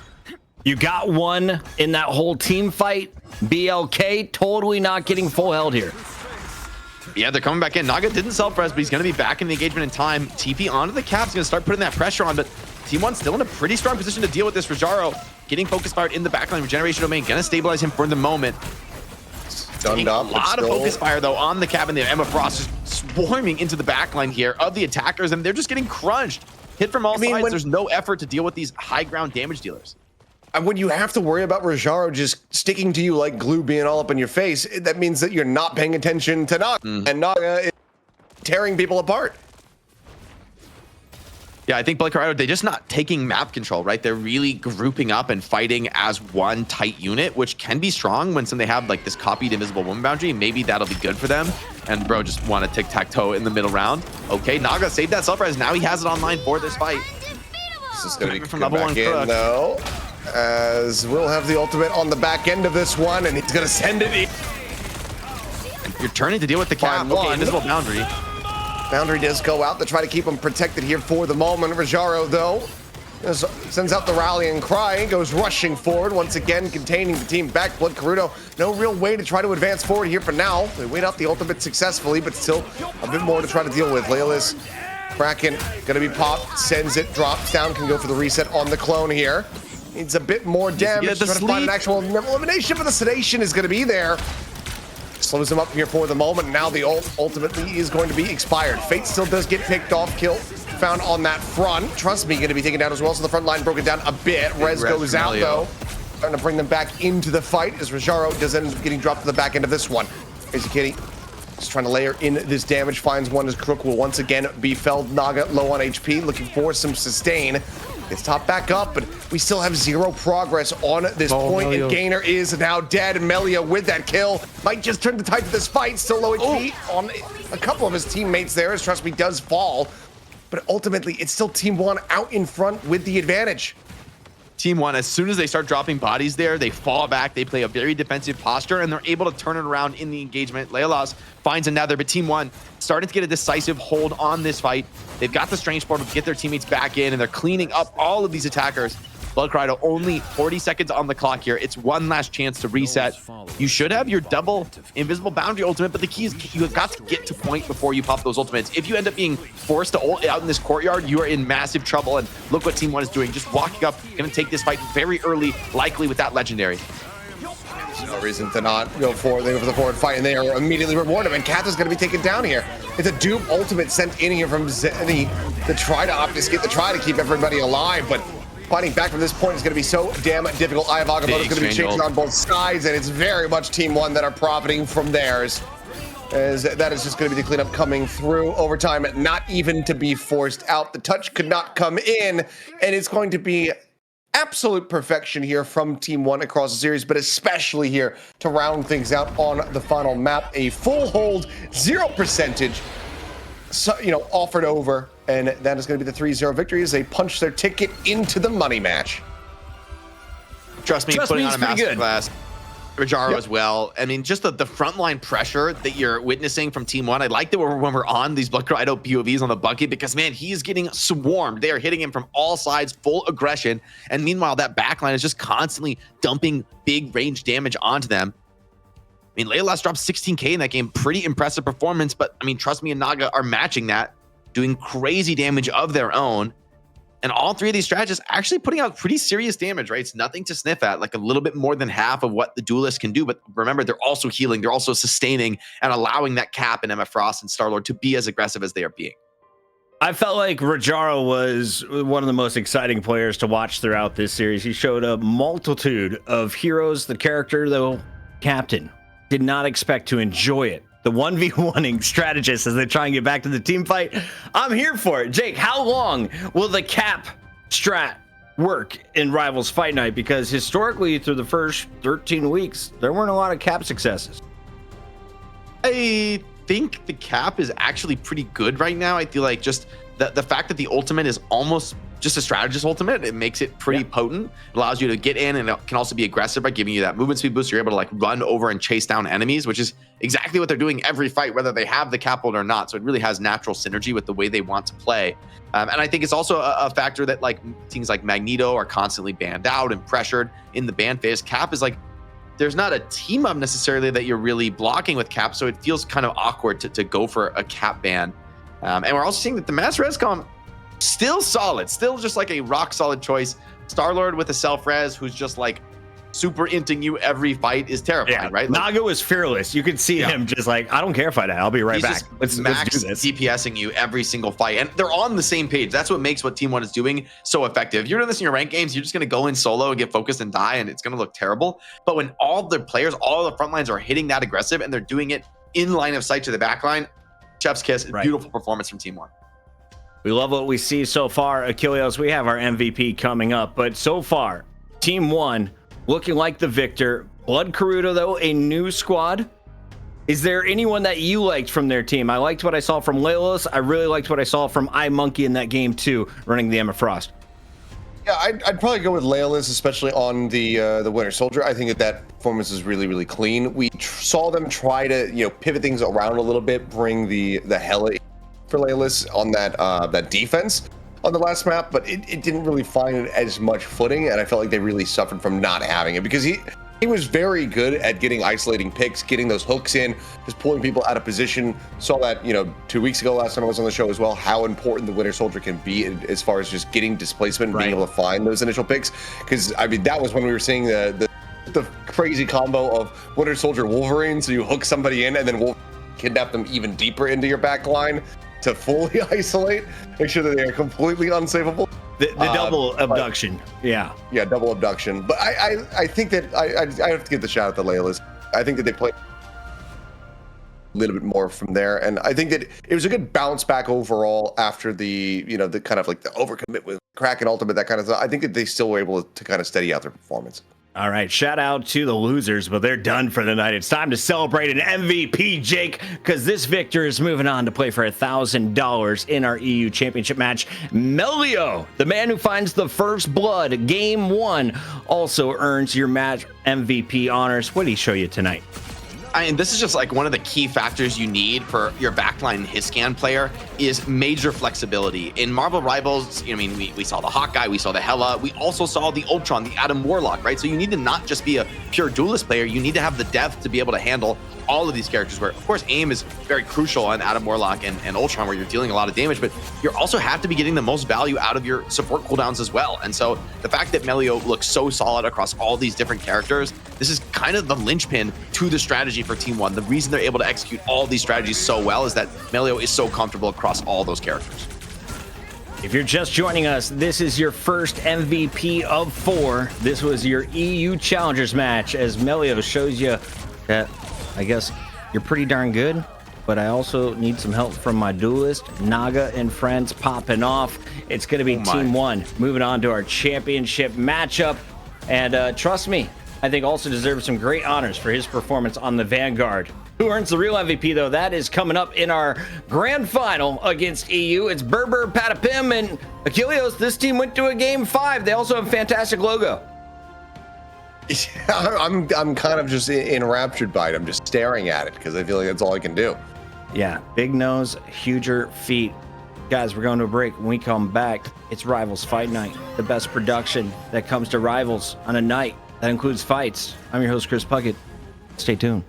You got one in that whole team fight. BLK totally not getting full held here. Yeah, they're coming back in. Naga didn't self-res, but he's going to be back in the engagement in time. TP onto the cap's going to start putting that pressure on, but Team 1 still in a pretty strong position to deal with this. Rojaro getting focus fired in the backline. Regeneration domain going to stabilize him for the moment. Stunned up, a lot of focus fire, though, on the cap, and the Emma Frost just swarming into the backline here of the attackers, and they're just getting crunched. Hit from all sides. There's no effort to deal with these high ground damage dealers. When you have to worry about Rojaro just sticking to you like glue, being all up in your face, that means that you're not paying attention to Naga, and Naga is tearing people apart. Yeah, I think Black Kariudo, they're just not taking map control, right? They're really grouping up and fighting as one tight unit, which can be strong when they have like this copied invisible woman boundary. Maybe that'll be good for them. And bro just want to tic-tac-toe in the middle round. Okay, Naga saved that self-res. Now he has it online for this fight. This is going to be from level back in, though, as we'll have the ultimate on the back end of this one, and he's going to send it in. You're turning to deal with the cap. Okay, invisible boundary. Boundary does go out to try to keep him protected here for the moment. Rojaro, though, sends out the rallying cry, goes rushing forward, once again containing the team back. Black Kariudo, no real way to try to advance forward here for now. They wait out the ultimate successfully, but still a bit more to try to deal with. Layla's Kraken gonna be popped, sends it, drops down, can go for the reset on the clone here. Needs a bit more damage to try to find an actual elimination, but the sedation is gonna be there. Slows him up here for the moment. Now the ult ultimately is going to be expired. Fate still does get picked off. Kill found on that front. Trust me, going to be taken down as well. So the front line broken down a bit. Res goes out though. Trying to bring them back into the fight as Rojaro does end up getting dropped to the back end of this one. Crazy Kitty just trying to layer in this damage. Finds one as Crook will once again be felled. Naga low on HP, looking for some sustain. It's top back up, but we still have zero progress on this point, and Gainer is now dead. Melia with that kill might just turn the tide to this fight. Still low HP on a couple of his teammates there, as Trust Me does fall. But ultimately, it's still Team 1 out in front with the advantage. Team1, as soon as they start dropping bodies there, they fall back, they play a very defensive posture, and they're able to turn it around in the engagement. Leolas finds another, but Team1 starting to get a decisive hold on this fight. They've got the Strange Portal to get their teammates back in, and they're cleaning up all of these attackers. Kariudo, only 40 seconds on the clock here. It's one last chance to reset. You should have your double invisible boundary ultimate, but the key is you have got to get to point before you pop those ultimates. If you end up being forced to ult out in this courtyard, you are in massive trouble, and look what Team1 is doing. Just walking up, gonna take this fight very early, likely with that legendary. There's no reason to not go forward. They go for the forward fight, and they are immediately rewarded. And Kath is going to be taken down here. It's a dupe ultimate sent in here from Zenny to try to obfuscate, to try to keep everybody alive, but fighting back from this point is going to be so damn difficult. Eye of Agamotto is going to be chasing on both sides, and it's very much Team1 that are profiting from theirs. As that is just going to be the cleanup coming through. Overtime, not even to be forced out. The touch could not come in, and it's going to be absolute perfection here from Team1 across the series, but especially here to round things out on the final map. A full hold, 0%, so, offered over. And that is going to be the 3-0 victory as they punch their ticket into the money match. Trust me, putting on a masterclass. Rajaro as well. I mean, just the frontline pressure that you're witnessing from Team1. I like that when we're on these Kariudo POVs on the bucket because, man, he's getting swarmed. They are hitting him from all sides, full aggression. And meanwhile, that backline is just constantly dumping big range damage onto them. I mean, Leolas dropped 16K in that game. Pretty impressive performance. But, I mean, trust me and Naga are matching that, doing crazy damage of their own. And all three of these strategists actually putting out pretty serious damage, right? It's nothing to sniff at, like a little bit more than half of what the duelists can do. But remember, they're also healing, they're also sustaining and allowing that Cap and Emma Frost and Starlord to be as aggressive as they are being. I felt like Rajaro was one of the most exciting players to watch throughout this series. He showed a multitude of heroes. The character, though, Captain, did not expect to enjoy it. The 1v1ing strategist as they try and get back to the team fight. I'm here for it. Jake, how long will the Cap strat work in Rivals Fight Night? Because historically, through the first 13 weeks, there weren't a lot of Cap successes. I think the Cap is actually pretty good right now. I feel like just the fact that the ultimate is almost just a strategist ultimate, it makes it pretty potent. It allows you to get in, and it can also be aggressive by giving you that movement speed boost. You're able to like run over and chase down enemies, which is exactly what they're doing every fight, whether they have the Cap hold or not. So it really has natural synergy with the way they want to play. And I think it's also a factor that like things like Magneto are constantly banned out and pressured in the ban phase. Cap is like, there's not a team up necessarily that you're really blocking with Cap, so it feels kind of awkward to go for a Cap ban. And we're also seeing that the Mass Rescom still solid, still just like a rock solid choice. Starlord with a self-res who's just like super inting you every fight is terrifying, right? Like, Naga was fearless. You could see him just like, I don't care if I die, I'll be right back. Let's do this. DPSing you every single fight, and they're on the same page. That's what makes what Team1 is doing so effective. You're doing this in your ranked games, you're just going to go in solo and get focused and die, and it's going to look terrible. But when all the players, all the front lines are hitting that aggressive and they're doing it in line of sight to the back line, chef's kiss. Beautiful performance from Team1. We love what we see so far. Achilles, we have our MVP coming up, but so far, Team1 looking like the victor. Blood Kariudo, though, a new squad. Is there anyone that you liked from their team? I liked what I saw from Leolas. I really liked what I saw from iMonkey in that game, too, running the Emma Frost. Yeah, I'd probably go with Leolas, especially on the Winter Soldier. I think that performance is really, really clean. We saw them try to, pivot things around a little bit, bring the Hela for Leolas on that defense on the last map, but it didn't really find as much footing, and I felt like they really suffered from not having it because he was very good at getting isolating picks, getting those hooks in, just pulling people out of position. Saw that 2 weeks ago, last time I was on the show as well, how important the Winter Soldier can be as far as just getting displacement and being able to find those initial picks. Because I mean, that was when we were seeing the crazy combo of Winter Soldier Wolverine, so you hook somebody in and then Wolverine kidnap them even deeper into your back line to fully isolate, make sure that they are completely unsavable. The double abduction. Yeah, double abduction. But I think that I have to give the shout out to Leolas. I think that they played a little bit more from there, and I think that it was a good bounce back overall after the the kind of like the overcommit with Kraken ultimate, that kind of stuff. I think that they still were able to kind of steady out their performance. All right, shout out to the losers, but they're done for the night. It's time to celebrate an MVP, Jake, because this victor is moving on to play for $1,000 in our EU Championship match. Melio, the man who finds the first blood, game 1, also earns your match MVP honors. What did he show you tonight? I mean, this is just like one of the key factors you need for your backline Hiscan player is major flexibility. In Marvel Rivals, I mean, we saw the Hawkeye, we saw the Hela, we also saw the Ultron, the Adam Warlock, right? So you need to not just be a pure duelist player, you need to have the depth to be able to handle all of these characters, where of course aim is very crucial on Adam Warlock and Ultron, where you're dealing a lot of damage, but you also have to be getting the most value out of your support cooldowns as well. And so the fact that Melio looks so solid across all these different characters, this is kind of the linchpin to the strategy for Team 1. The reason they're able to execute all these strategies so well is that Melio is so comfortable across all those characters. If you're just joining us, this is your first MVP of 4. This was your EU Challengers match, as Melio shows you that I guess you're pretty darn good, but I also need some help from my duelist. Naga and friends popping off. It's going to be Team 1 moving on to our championship matchup. And trust me, I think also deserves some great honors for his performance on the Vanguard. Who earns the real MVP, though? That is coming up in our grand final against EU. It's Berber, Patapim, and Achilleos. This team went to a game 5. They also have a fantastic logo. I'm kind of just enraptured by it. I'm just staring at it because I feel like that's all I can do. Yeah, big nose, huger feet. Guys, we're going to a break. When we come back, it's Rivals Fight Night, the best production that comes to Rivals on a night that includes fights. I'm your host, Chris Puckett. Stay tuned.